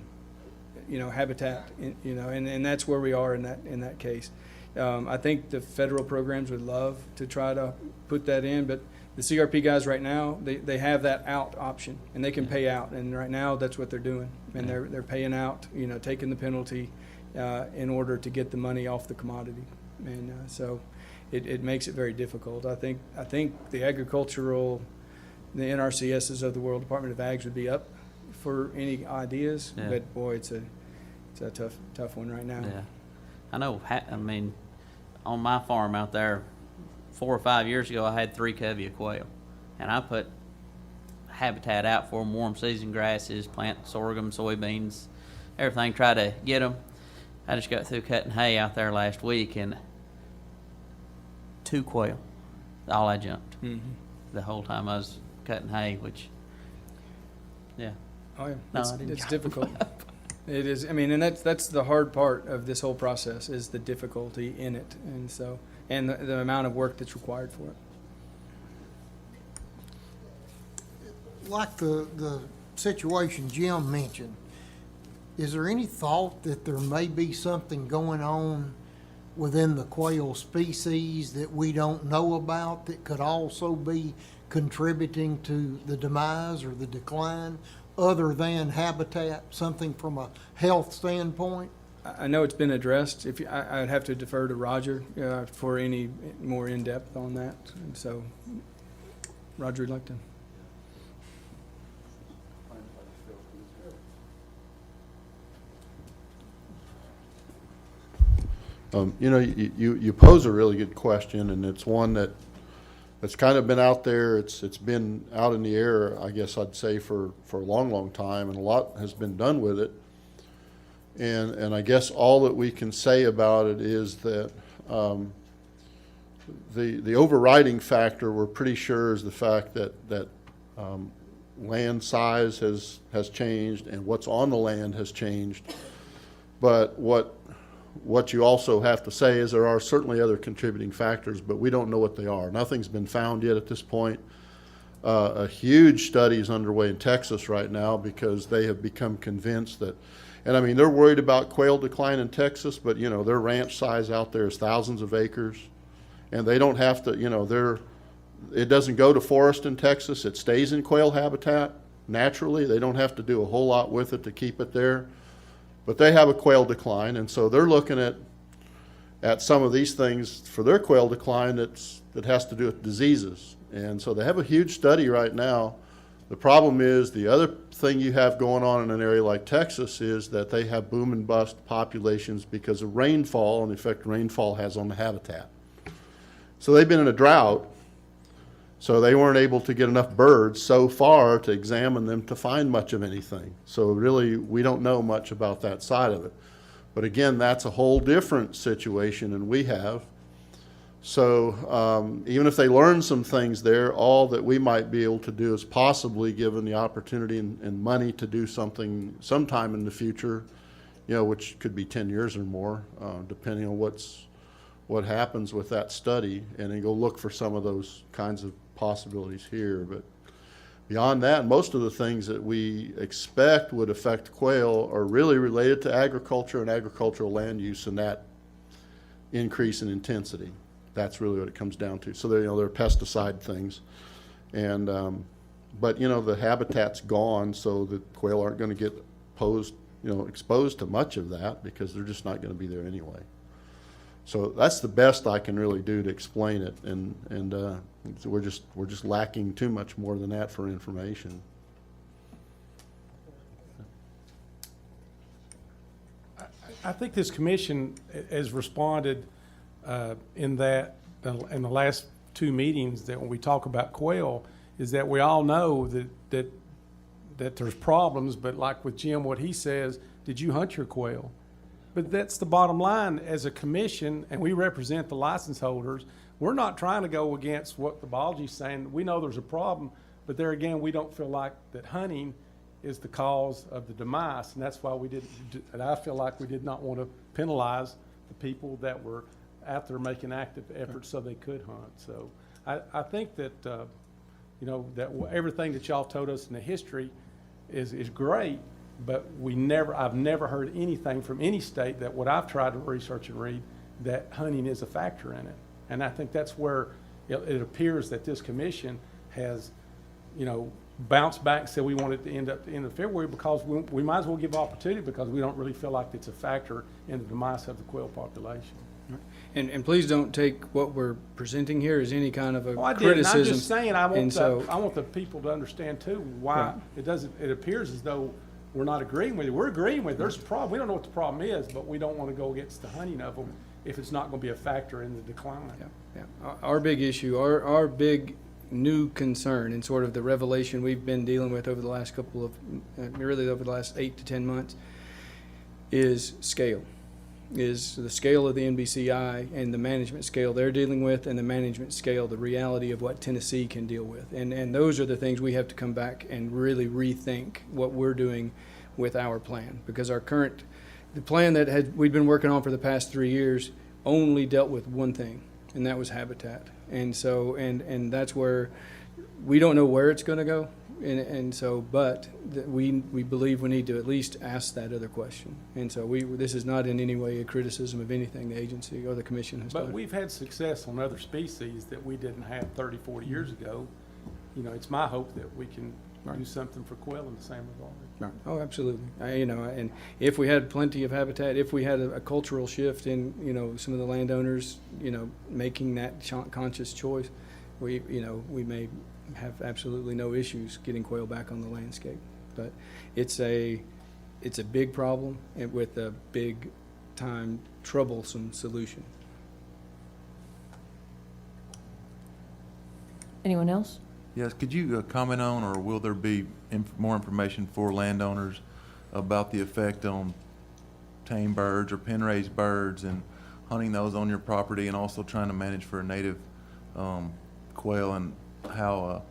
Speaker 2: you know, habitat, you know, and that's where we are in that case. I think the federal programs would love to try to put that in, but the CRP guys right now, they have that out option, and they can pay out, and right now that's what they're doing, and they're paying out, you know, taking the penalty in order to get the money off the commodity, and so it makes it very difficult. I think the the NRCSs of the world, Department of Ags, would be up for any ideas, but boy, it's a tough one right now.
Speaker 5: Yeah. I know, I mean, on my farm out there, 4 or 5 years ago, I had 3 covey of quail. And I put habitat out for them, warm season grasses, plant sorghum, soybeans, everything, try to get them. I just got through cutting hay out there last week, and 2 quail, all I jumped. The whole time I was cutting hay, which, yeah.
Speaker 2: Oh yeah,
Speaker 5: No,
Speaker 2: it's,
Speaker 5: I didn't
Speaker 2: it's
Speaker 5: jump
Speaker 2: difficult. It is. I mean, and that's the hard part of this whole process, is the difficulty in it, and so, and the amount of work that's required for it.
Speaker 4: Like the situation Jim mentioned, is there any thought that there may be something going on within the quail species that we don't know about that could also be contributing to the demise or the decline, other than habitat, something from a health standpoint?
Speaker 2: I know it's been addressed. I'd have to defer to Roger for any more in-depth on that. And so, Roger, would like to.
Speaker 3: You know, you pose a really good question, and it's one that's kind of been out there. It's been out in the air, I guess I'd say, for a long time, and a lot has been done with it. And I guess all that we can say about it is that the overriding factor, we're pretty sure, is the fact that land size has changed and what's on the land has changed. But what you also have to say is there are certainly other contributing factors, but we don't know what they are. Nothing's been found yet at this point. A huge study is underway in Texas right now because they have become convinced that, and I mean, they're worried about quail decline in Texas, but you know, their ranch size out there is thousands of acres, and they don't have to, you know, it doesn't go to forest in Texas. It stays in quail habitat naturally. They don't have to do a whole lot with it to keep it there. But they have a quail decline, and so they're looking at some of these things for their quail decline that has to do with diseases. And so they have a huge study right now. The problem is, the other thing you have going on in an area like Texas is that they have boom and bust populations because of rainfall and the effect rainfall has on the habitat. So they've been in a drought, so they weren't able to get enough birds so far to examine them to find much of anything. So really, we don't know much about that side of it. But again, that's a whole different situation than we have. So even if they learn some things there, all that we might be able to do is possibly, given the opportunity and money to do something sometime in the future, which could be 10 years or more, depending on what happens with that study, and then go look for some of those kinds of possibilities here. But beyond that, most of the things that we expect would affect quail are really related to agriculture and agricultural land use and that increase in intensity. That's really what it comes down to. So they're pesticide things, and but the habitat's gone, so the quail aren't going to get exposed to much of that because they're just not going to be there anyway. So that's the best I can really do to explain it, and so we're just lacking too much more than that for information.
Speaker 6: I think this commission has responded in the last two meetings, that when we talk about quail, is that we all know that there's problems, but like with Jim, what he says, did you hunt your quail? But that's the bottom line. As a commission, and we represent the license holders, we're not trying to go against what the biology's saying. We know there's a problem, but there again, we don't feel like that hunting is the cause of the demise, and that's why and I feel like we did not want to penalize the people that were out there making active efforts so they could hunt. So I think that, that everything that y'all told us in the history is great, but I've never heard anything from any state that what I've tried to research and read, that hunting is a factor in it. And I think that's where it appears that this commission has, bounced back and said we want it to end up at the end of February, because we might as well give opportunity, because we don't really feel like it's a factor in the demise of the quail population.
Speaker 2: And please don't take what we're presenting here as any kind of a
Speaker 6: Well, I did, and
Speaker 2: criticism.
Speaker 6: I'm just saying, I
Speaker 2: And so-
Speaker 6: want the people to understand too, why
Speaker 2: Right.
Speaker 6: it appears as though we're not agreeing with it. We're agreeing with it. There's a problem. We don't know what the problem is, but we don't want to go against the hunting of them if it's not going to be a factor in the decline.
Speaker 2: Yeah. Our big issue, our big new concern, and sort of the revelation we've been dealing with over the last couple of, really over the last 8 to 10 months, is scale. Is the scale of the NBCI and the management scale they're dealing with, and the management scale, the reality of what Tennessee can deal with. And those are the things we have to come back and really rethink what we're doing with our plan. Because the plan that we'd been working on for the past 3 years only dealt with one thing, and that was habitat. And so, and that's where we don't know where it's going to go. And so, but we believe we need to at least ask that other question. And so this is not in any way a criticism of anything the agency or the commission has
Speaker 6: But
Speaker 2: done.
Speaker 6: we've had success on other species that we didn't have 30, 40 years ago. It's my hope that we can do something for quail in the same regard.
Speaker 2: Right. Oh, absolutely. And if we had plenty of habitat, if we had a cultural shift in, some of the landowners, making that conscious choice, we may have absolutely no issues getting quail back on the landscape. But it's a big problem and with a big time troublesome solution.
Speaker 1: Anyone else?
Speaker 7: Yes, could you comment on, or will there be more information for landowners about the effect on tame birds or pen-raised birds and hunting those on your property, and also trying to manage for a native quail, and how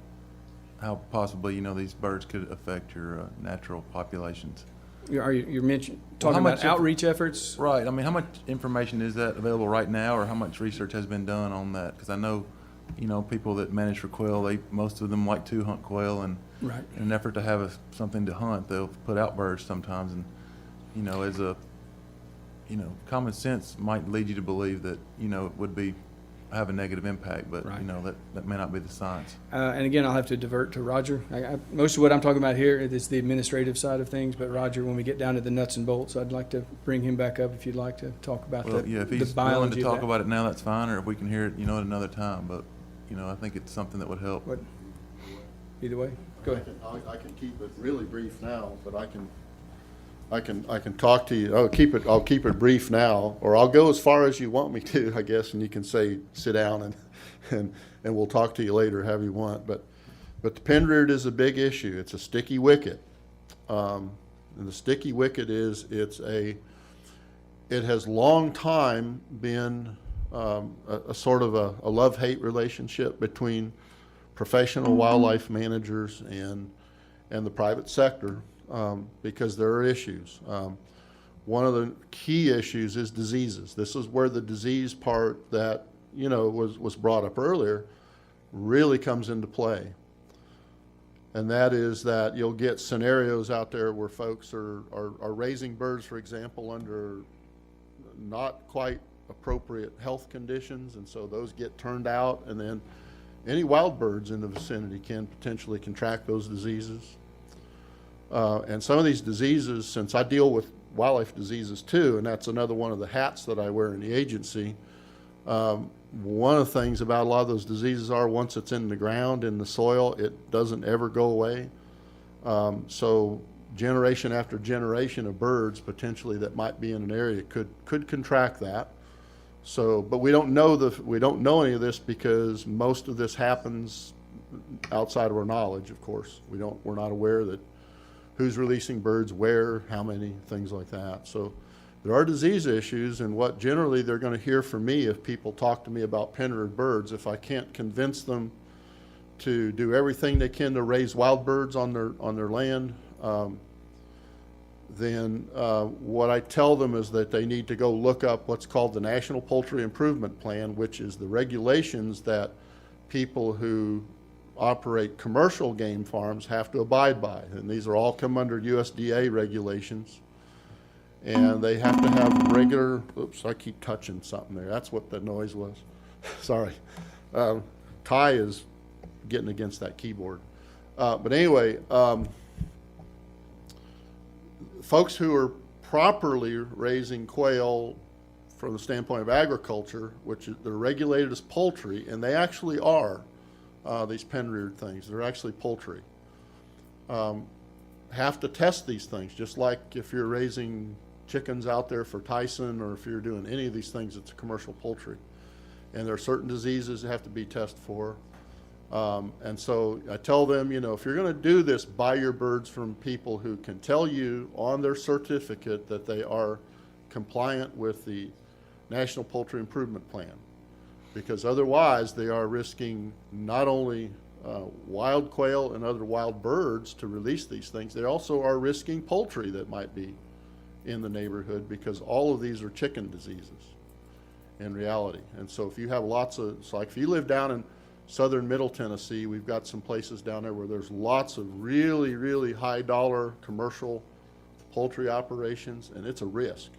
Speaker 7: possibly these birds could affect your natural populations?
Speaker 2: You're talking
Speaker 7: how
Speaker 2: about
Speaker 7: much
Speaker 2: outreach efforts?
Speaker 7: Right. I mean, how much information is that available right now, or how much research has been done on that? Because I know, people that manage for quail, most of them like to hunt quail, and
Speaker 2: Right.
Speaker 7: in an effort to have something to hunt, they'll put out birds sometimes, and as a common sense might lead you to believe that it would have a negative impact, but
Speaker 2: Right.
Speaker 7: that may not be the science.
Speaker 2: And again, I'll have to divert to Roger. Most of what I'm talking about here is the administrative side of things, but Roger, when we get down to the nuts and bolts, I'd like to bring him back up if you'd like to talk about
Speaker 7: Well,
Speaker 2: the
Speaker 7: yeah, if he's willing
Speaker 2: biology
Speaker 7: to
Speaker 2: of
Speaker 7: talk
Speaker 2: that.
Speaker 7: about it now, that's fine, or if we can hear it, at another time, but, I think it's something that would help.
Speaker 2: What? Either way, go ahead.
Speaker 3: I can keep it really brief now, but I can talk to you. I'll keep it brief now, or I'll go as far as you want me to, I guess, and you can say, sit down and we'll talk to you later, however you want. But the penreared is a big issue. It's a sticky wicket. And the sticky wicket it has long time been a sort of a love-hate relationship between professional wildlife managers and the private sector, because there are issues. One of the key issues is diseases. This is where the disease part that, you know, was brought up earlier really comes into play. And that is that you'll get scenarios out there where folks are raising birds, for example, under not quite appropriate health conditions, and so those get turned out, and then any wild birds in the vicinity can potentially contract those diseases. And some of these diseases, since I deal with wildlife diseases too, and that's another one of the hats that I wear in the agency, one of the things about a lot of those diseases are once it's in the ground, in the soil, it doesn't ever go away. So generation after generation of birds potentially that might be in an area could contract that. So, but we don't know any of this because most of this happens outside of our knowledge, of course. We're not aware that who's releasing birds where, how many, things like that. So there are disease issues, and what generally they're going to hear from me if people talk to me about pen-reared birds, if I can't convince them to do everything they can to raise wild birds on their land, then what I tell them is that they need to go look up what's called the National Poultry Improvement Plan, which is the regulations that people who operate commercial game farms have to abide by. And these are all come under USDA regulations. And they have to have regular, oops, I keep touching something there. That's what that noise was. Sorry. Ty is getting against that keyboard. But anyway, folks who are properly raising quail from the standpoint of agriculture, which they're regulated as poultry, and they actually are, these pen-reared things, they're actually poultry, have to test these things, just like if you're raising chickens out there for Tyson, or if you're doing any of these things, it's a commercial poultry. And there are certain diseases that have to be tested for. And so I tell them, you know, if you're going to do this, buy your birds from people who can tell you on their certificate that they are compliant with the National Poultry Improvement Plan. Because otherwise they are risking not only wild quail and other wild birds to release these things, they also are risking poultry that might be in the neighborhood, because all of these are chicken diseases in reality. And so if you have lots of, it's like if you live down in southern Middle Tennessee, we've got some places down there where there's lots of really, really high dollar commercial poultry operations, and it's a risk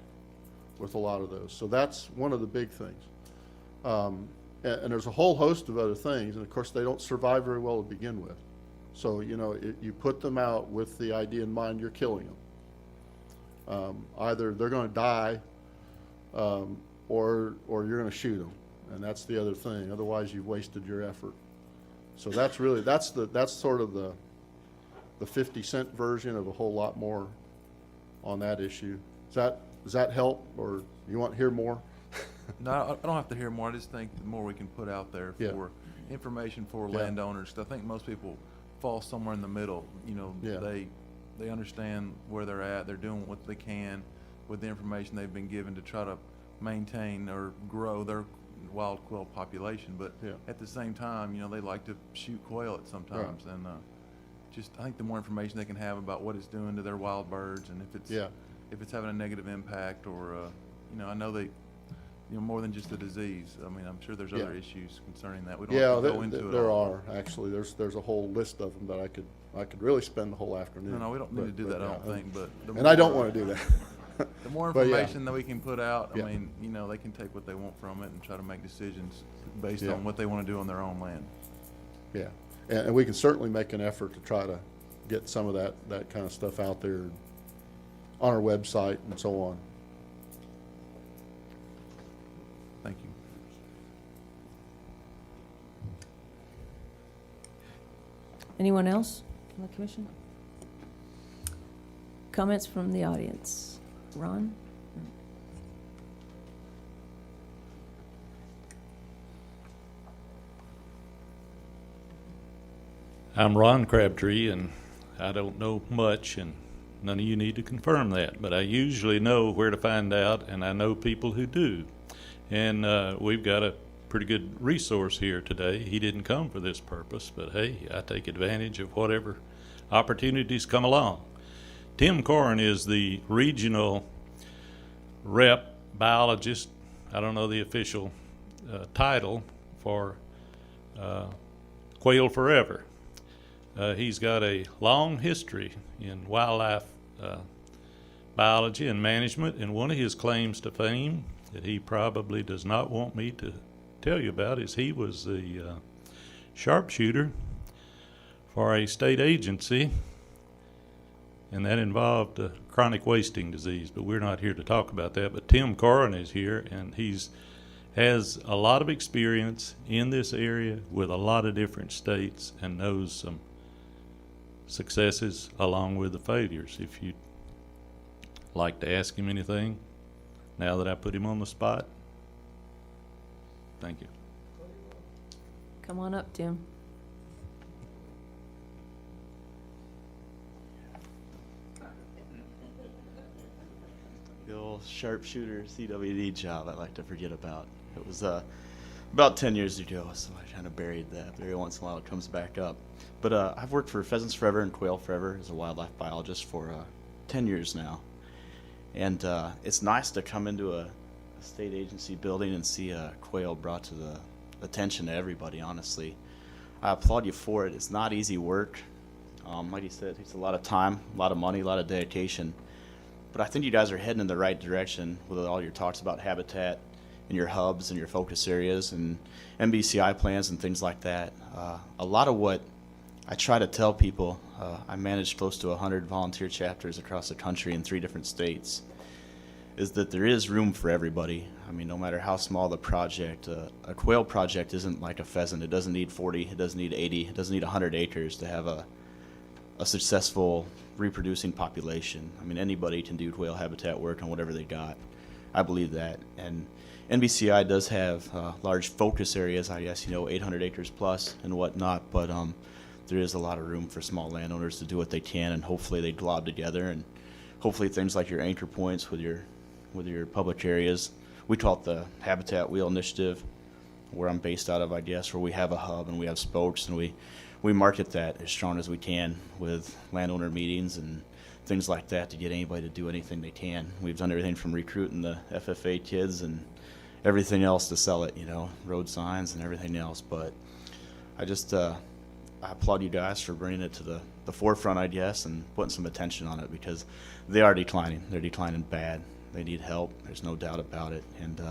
Speaker 3: with a lot of those. So that's one of the big things. And there's a whole host of other things, and of course they don't survive very well to begin with. So, you know, you put them out with the idea in mind you're killing them. Either they're going to die, or you're going to shoot them, and that's the other thing. Otherwise, you've wasted your effort. So that's really that's sort of the 50-cent version of a whole lot more on that issue. Does that help, or you want to hear more?
Speaker 7: No, I don't have to hear more. I just think the more we can put out there
Speaker 3: Yeah.
Speaker 7: for information for
Speaker 3: Yeah.
Speaker 7: landowners, 'cause I think most people fall somewhere in the middle. You know,
Speaker 3: Yeah.
Speaker 7: they understand where they're at. They're doing what they can with the information they've been given to try to maintain or grow their wild quail population. But
Speaker 3: Yeah.
Speaker 7: at the same time, you know, they like to shoot quail at sometimes. And just I think the more information they can have about what it's doing to their wild birds, and if it's having a negative impact, or you know, I know they, you know, more than just the disease. I mean, I'm sure there's other issues concerning that. We don't have to go into it
Speaker 3: there
Speaker 7: all.
Speaker 3: are actually. There's a whole list of them that I could really spend the whole afternoon.
Speaker 7: No, we don't need to do that, I don't think, but.
Speaker 3: And I don't want to do that.
Speaker 7: The more
Speaker 3: But, yeah.
Speaker 7: information that we can put out,
Speaker 3: Yeah.
Speaker 7: I mean, you know, they can take what they want from it and try to make decisions based
Speaker 3: Yeah.
Speaker 7: on what they want to do on their own land.
Speaker 3: Yeah, and we can certainly make an effort to try to get some of that kind of stuff out there on our website and so on.
Speaker 7: Thank you.
Speaker 1: Anyone else on the commission? Comments from the audience? Ron?
Speaker 8: I'm Ron Crabtree, and I don't know much, and none of you need to confirm that, but I usually know where to find out, and I know people who do. And we've got a pretty good resource here today. He didn't come for this purpose, but hey, I take advantage of whatever opportunities come along. Tim Corrin is the regional rep biologist. I don't know the official title for Quail Forever. He's got a long history in wildlife biology and management, and one of his claims to fame that he probably does not want me to tell you about is he was the sharpshooter for a state agency, and that involved chronic wasting disease, but we're not here to talk about that. But Tim Corrin is here, and has a lot of experience in this area with a lot of different states and knows some successes along with the failures. If you'd like to ask him anything now that I put him on the spot. Thank you.
Speaker 1: Come on up, Tim.
Speaker 9: The old sharpshooter CWD job I like to forget about. It was about 10 years ago, so I kind of buried that. Every once in a while it comes back up. But I've worked for Pheasants Forever and Quail Forever as a wildlife biologist for 10 years now. And it's nice to come into a state agency building and see quail brought to the attention to everybody, honestly. I applaud you for it. It's not easy work. Like you said, it takes a lot of time, a lot of money, a lot of dedication. But I think you guys are heading in the right direction with all your talks about habitat and your hubs and your focus areas and NBCI plans and things like that. A lot of what I try to tell people, I manage close to 100 volunteer chapters across the country in 3 different states, is that there is room for everybody. I mean, no matter how small the project, a quail project isn't like a pheasant. It doesn't need 40, it doesn't need 80, it doesn't need 100 acres to have a successful reproducing population. I mean, anybody can do quail habitat work on whatever they got. I believe that. And NBCI does have large focus areas, I guess, 800 acres plus and whatnot, but there is a lot of room for small landowners to do what they can, and hopefully they glob together, and hopefully things like your anchor points with your public areas. We call it the Habitat Wheel Initiative, where I'm based out of, I guess, where we have a hub and we have spokes, and we market that as strong as we can with landowner meetings and things like that to get anybody to do anything they can. We've done everything from recruiting the FFA kids and everything else to sell it, road signs and everything else. But I just I applaud you guys for bringing it to the forefront, I guess, and putting some attention on it, because they are declining. They're declining bad. They need help. There's no doubt about it. And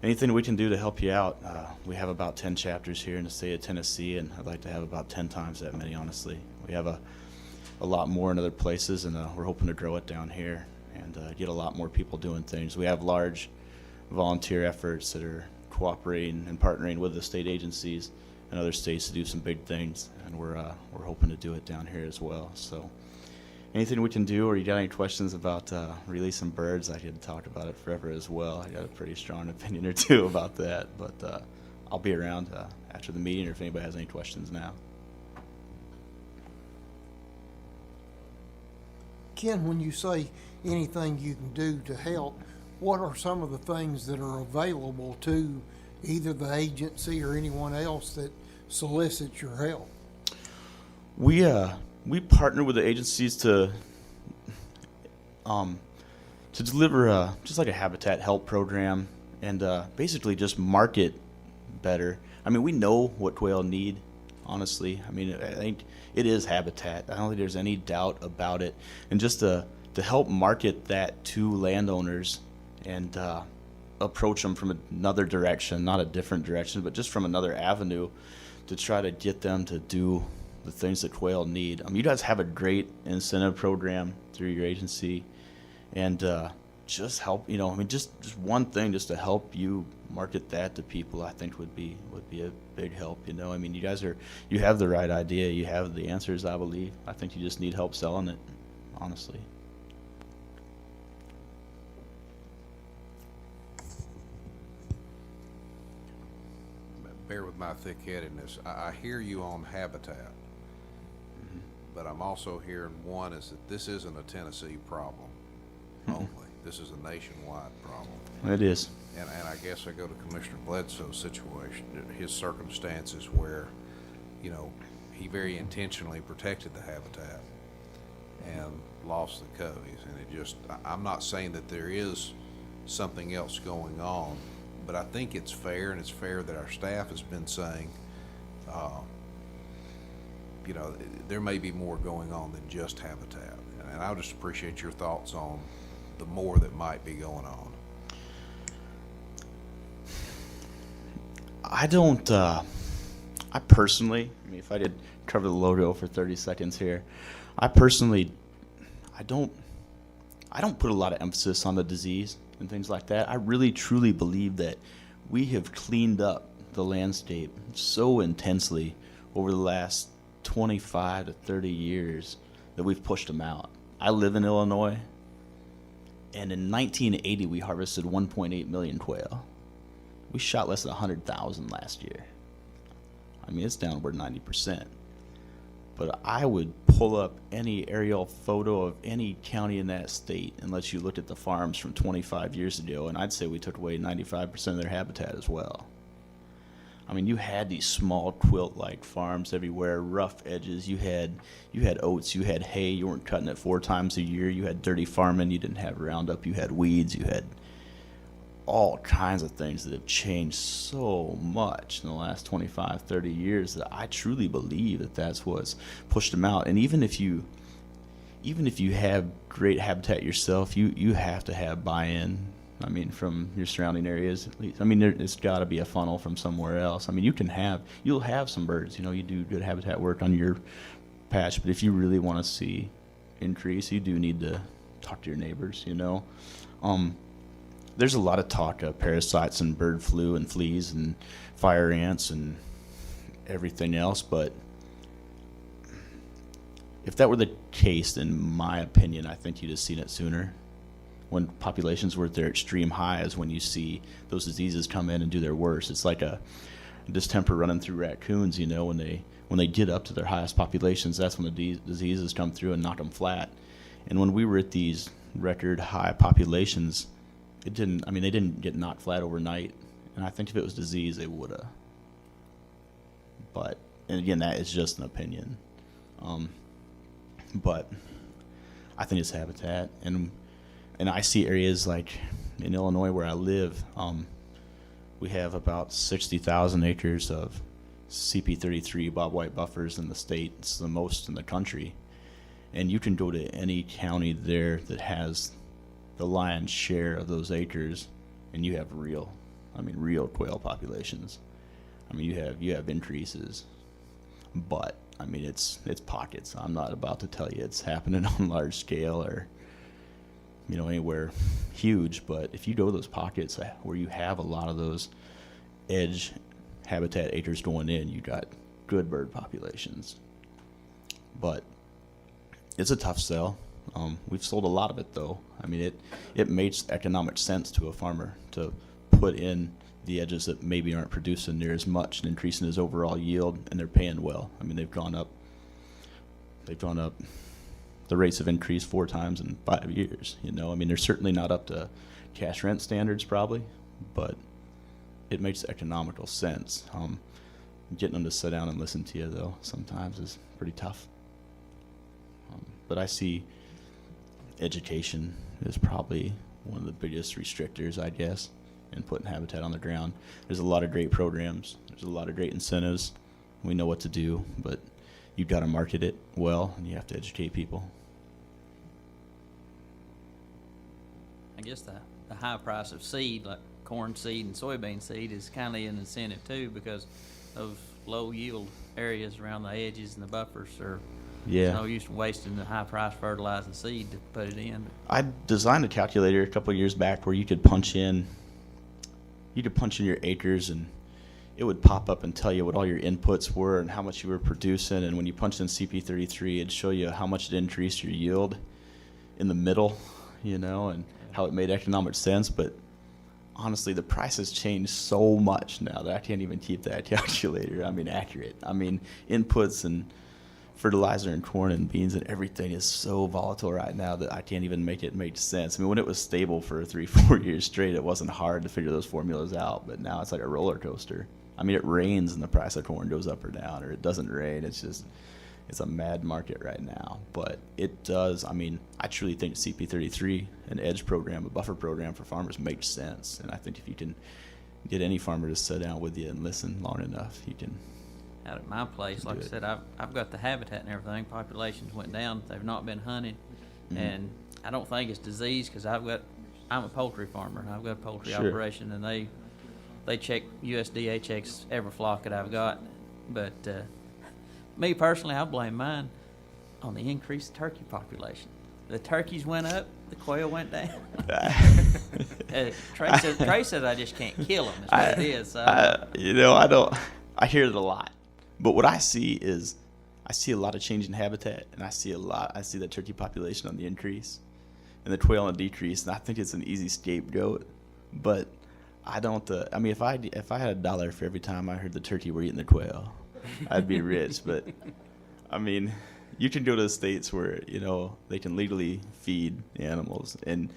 Speaker 9: anything we can do to help you out, we have about 10 chapters here in the state of Tennessee, and I'd like to have about 10 times that many, honestly. We have a lot more in other places, and we're hoping to grow it down here and get a lot more people doing things. We have large volunteer efforts that are cooperating and partnering with the state agencies and other states to do some big things, and we're hoping to do it down here as well. So anything we can do, or you got any questions about releasing birds, I could talk about it forever as well. I got a pretty strong opinion or two about that, but I'll be around after the meeting, or if anybody has any questions now.
Speaker 4: Ken, when you say anything you can do to help, what are some of the things that are available to either the agency or anyone else that solicits your help?
Speaker 9: We partner with the agencies to deliver just like a habitat help program, and basically just market better. I mean, we know what quail need, honestly. I mean, I think it is habitat. I don't think there's any doubt about it. And just to help market that to landowners and approach them from another direction, not a different direction, but just from another avenue, to try to get them to do the things that quail need. I mean, you guys have a great incentive program through your agency, and just help, just one thing just to help you market that to people, I think would be a big help. I mean, you have the right idea, you have the answers, I believe. I think you just need help selling it, honestly.
Speaker 10: Bear with my thick-headedness. I hear you on habitat, but I'm also hearing one is that this isn't a Tennessee problem only. This is a nationwide problem.
Speaker 9: It is.
Speaker 10: And I guess I go to Commissioner Bledsoe's situation, his circumstances where, you know, he very intentionally protected the habitat and lost the coveys. And it just, I'm not saying that there is something else going on, but I think it's fair, and it's fair that our staff has been saying, you know, there may be more going on than just habitat. And I would just appreciate your thoughts on the more that might be going on.
Speaker 9: I don't, I personally, I mean, if I did cover the logo for 30 seconds here, I personally, I don't put a lot of emphasis on the disease and things like that. I really truly believe that we have cleaned up the landscape so intensely over the last 25 to 30 years that we've pushed them out. I live in Illinois, and in 1980 we harvested 1.8 million quail. We shot less than 100,000 last year. I mean, it's down over 90%. But I would pull up any aerial photo of any county in that state and let you look at the farms from 25 years ago, and I'd say we took away 95% of their habitat as well. I mean, you had these small quilt-like farms everywhere, rough edges. You had oats, you had hay. You weren't cutting it 4 times a year. You had dirty farming. You didn't have Roundup. You had weeds. You had all kinds of things that have changed so much in the last 25, 30 years that I truly believe that that's what's pushed them out. And even if you have great habitat yourself, you have to have buy-in. I mean, from your surrounding areas at least. I mean, there's got to be a funnel from somewhere else. I mean, you'll have some birds. You know, you do good habitat work on your patch, but if you really want to see increase, you do need to talk to your neighbors. You know. There's a lot of talk of parasites and bird flu and fleas and fire ants and everything else, but if that were the case, in my opinion, I think you'd have seen it sooner. When populations were at their extreme highs, when you see those diseases come in and do their worst. It's like a distemper running through raccoons, you know, when they get up to their highest populations, that's when the diseases come through and knock them flat. And when we were at these record high populations, they didn't get knocked flat overnight, and I think if it was disease, they would have. But, and again, that is just an opinion. But I think it's habitat, and I see areas like in Illinois where I live, we have about 60,000 acres of CP33 bobwhite buffers in the state. It's the most in the country, and you can go to any county there that has the lion's share of those acres, and you have real quail populations. I mean, you have increases, but I mean, it's pockets. I'm not about to tell you it's happening on large scale or, you know, anywhere huge, but if you go to those pockets where you have a lot of those edge habitat acres going in, you got good bird populations. But it's a tough sell. We've sold a lot of it, though. I mean, it makes economic sense to a farmer to put in the edges that maybe aren't producing near as much and increasing his overall yield, and they're paying well. I mean, they've gone up. The rates have increased 4 times in 5 years. You know, I mean, they're certainly not up to cash rent standards, probably, but it makes economical sense. Getting them to sit down and listen to you, though, sometimes is pretty tough. But I see education is probably one of the biggest restrictors, I guess, in putting habitat on the ground. There's a lot of great programs. There's a lot of great incentives. We know what to do, but you've got to market it well, and you have to educate people.
Speaker 5: I guess the high price of seed, like corn seed and soybean seed, is kind of an incentive too, because those low yield areas around the edges and the buffers are.
Speaker 9: Yeah.
Speaker 5: No use wasting the high price fertilizing seed to put it in.
Speaker 9: I designed a calculator a couple of years back where you could punch in your acres, and it would pop up and tell you what all your inputs were and how much you were producing. And when you punched in CP33, it'd show you how much it increased your yield in the middle, you know, and how it made economic sense. But honestly, the price has changed so much now that I can't even keep that calculator. I mean, accurate. I mean, inputs and fertilizer and corn and beans and everything is so volatile right now that I can't even make it make sense. I mean, when it was stable for 3-4 years straight, it wasn't hard to figure those formulas out, but now it's like a roller coaster. I mean, it rains and the price of corn goes up or down, or it doesn't rain. It's a mad market right now. But it does, I mean, I truly think CP33, an edge program, a buffer program for farmers, makes sense. And I think if you can get any farmer to sit down with you and listen long enough, you can.
Speaker 5: Out at my place, like I said, I've got the habitat and everything. Populations went down. They've not been hunted. And I don't think it's disease because I'm a poultry farmer and I've got a poultry operation, and they check USDA checks every flock that I've got. But me personally, I blame mine on the increased turkey population. The turkeys went up, the quail went down. Trey says I just can't kill them. Is what it is. So.
Speaker 9: I hear it a lot. But what I see is, I see a lot of change in habitat, and I see the turkey population on the increase, and the quail on the decrease, and I think it's an easy scapegoat. But I don't. I mean, if I had $1 for every time I heard the turkey were eating the quail, I'd be rich. But I mean, you can go to the states where they can legally feed animals, and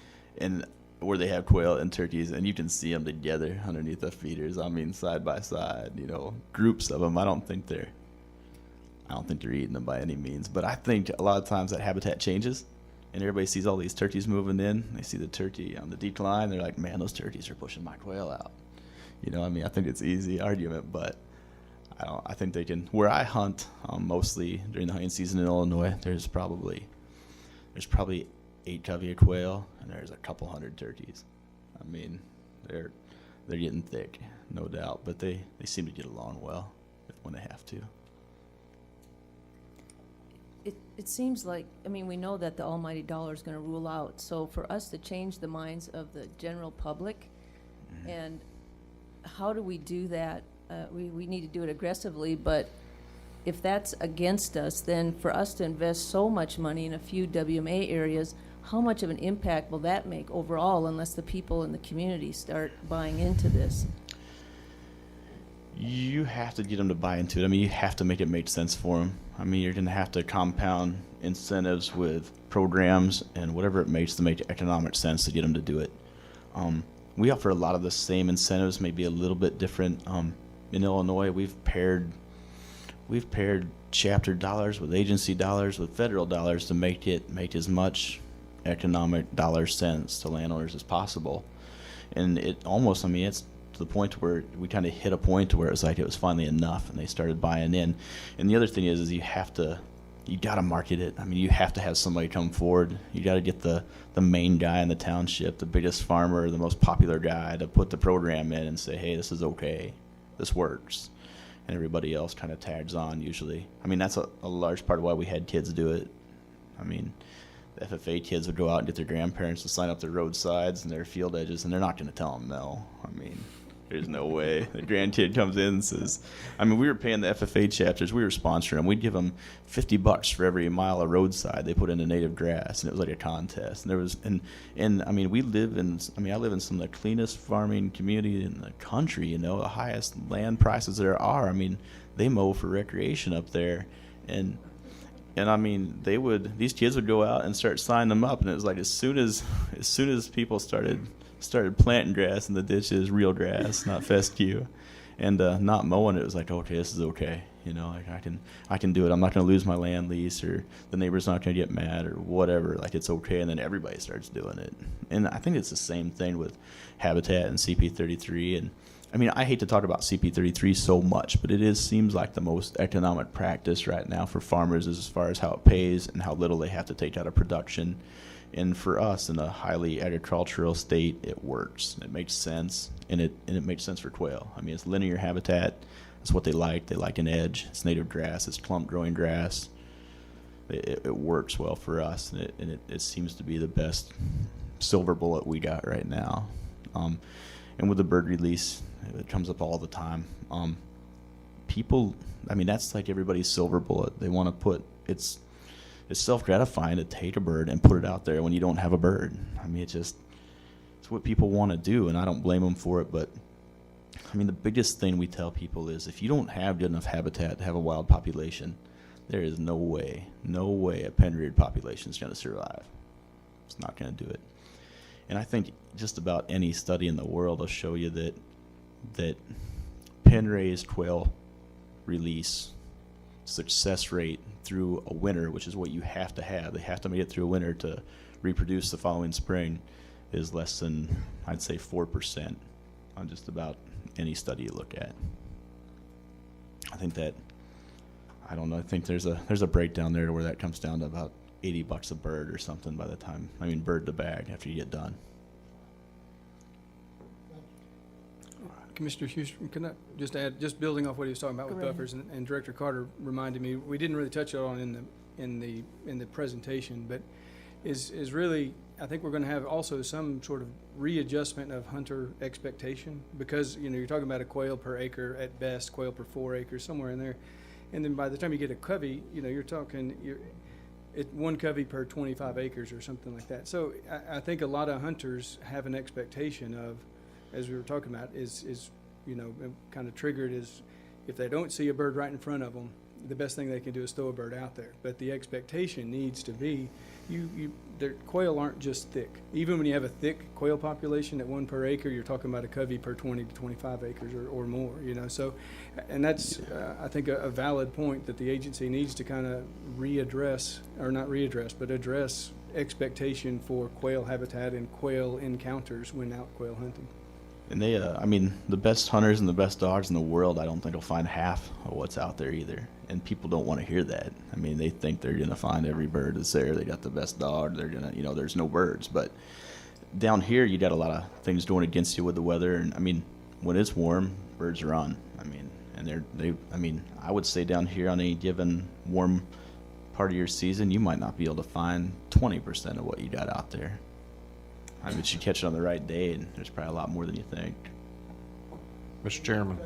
Speaker 9: where they have quail and turkeys, and you can see them together underneath the feeders. I mean, side by side, groups of them. I don't think they're eating them by any means. But I think a lot of times that habitat changes, and everybody sees all these turkeys moving in. They see the turkey on the decline. They're like, man, those turkeys are pushing my quail out. I mean, I think it's an easy argument, but I think they can. Where I hunt, mostly during the hunting season in Illinois, there's probably 8 covey of quail, and there's a couple hundred turkeys. I mean, they're getting thick, no doubt, but they seem to get along well when they have to.
Speaker 1: It seems like, I mean, we know that the almighty dollar is going to rule out. So for us to change the minds of the general public, and how do we do that? We need to do it aggressively, but if that's against us, then for us to invest so much money in a few WMA areas, how much of an impact will that make overall unless the people in the community start buying into this?
Speaker 9: You have to get them to buy into it. I mean, you have to make it make sense for them. I mean, you're going to have to compound incentives with programs and whatever it makes to make economic sense to get them to do it. We offer a lot of the same incentives, maybe a little bit different. In Illinois, we've paired chapter dollars with agency dollars with federal dollars to make as much economic dollar sense to landowners as possible. And it almost, I mean, it's to the point where we kind of hit a point where it was like it was finally enough, and they started buying in. And the other thing is you got to market it. I mean, you have to have somebody come forward. You got to get the main guy in the township, the biggest farmer, the most popular guy, to put the program in and say, hey, this is okay, this works. And everybody else kind of tags on usually. I mean, that's a large part of why we had kids do it. I mean, the FFA kids would go out and get their grandparents to sign up their roadsides and their field edges, and they're not going to tell them no. I mean, there's no way. The grandkid comes in and says, I mean, we were paying the FFA chapters. We were sponsoring them. We'd give them $50 for every mile of roadside they put into native grass, and it was like a contest. And there was, and I mean, I live in some of the cleanest farming community in the country, the highest land prices there are. I mean, they mow for recreation up there. And I mean, these kids would go out and start signing them up, and it was like as soon as people started planting grass in the ditches, real grass, not fescue, and not mowing it, was like, okay, this is okay. Like I can do it. I'm not going to lose my land lease, or the neighbor's not going to get mad, or whatever. Like, it's okay, and then everybody starts doing it. And I think it's the same thing with habitat and CP33. And I mean, I hate to talk about CP33 so much, but it seems like the most economic practice right now for farmers as far as how it pays and how little they have to take out of production. And for us in a highly agricultural state, it works. It makes sense, and it makes sense for quail. I mean, it's linear habitat. That's what they like. They like an edge. It's native grass. It's clump growing grass. It works well for us, and it seems to be the best silver bullet we got right now. And with the bird release, it comes up all the time. People, I mean, that's like everybody's silver bullet. They want to put, it's self-gratifying to take a bird and put it out there when you don't have a bird. I mean, it's what people want to do, and I don't blame them for it. But I mean, the biggest thing we tell people is if you don't have good enough habitat to have a wild population, there is no way a pen-reared population is going to survive. It's not going to do it. And I think just about any study in the world will show you that pen-raised quail release success rate through a winter, which is what you have to have. They have to make it through a winter to reproduce the following spring, is less than, I'd say, 4% on just about any study you look at. I think there's a breakdown there where that comes down to about $80 a bird or something by the time, bird to bag after you get done.
Speaker 2: Commissioner Houston, can I just add, just building off what he was talking about with
Speaker 1: Go right
Speaker 2: buffers, and Director Carter reminded me, we didn't really touch on in the presentation, but is really, I think we're going to have also some sort of readjustment of hunter expectation, because you're talking about a quail per acre at best, quail per 4 acres, somewhere in there, and then by the time you get a covey, you're talking one covey per 25 acres or something like that. So I think a lot of hunters have an expectation of, as we were talking about, is kind of triggered is if they don't see a bird right in front of them, the best thing they can do is throw a bird out there. But the expectation needs to be, quail aren't just thick. Even when you have a thick quail population at 1 per acre, you're talking about a covey per 20 to 25 acres or more. So, and that's I think a valid point that the agency needs to kind of address expectation for quail habitat and quail encounters when out quail hunting.
Speaker 9: And they, the best hunters and the best dogs in the world, I don't think will find half of what's out there either. And people don't want to hear that. They think they're going to find every bird that's there. They got the best dog. They're going to, there's no birds. But down here, you got a lot of things going against you with the weather. And when it's warm, birds are on. I would say down here on any given warm part of your season, you might not be able to find 20% of what you got out there. But you catch it on the right day, and there's probably a lot more than you think.
Speaker 10: Mr. Chairman.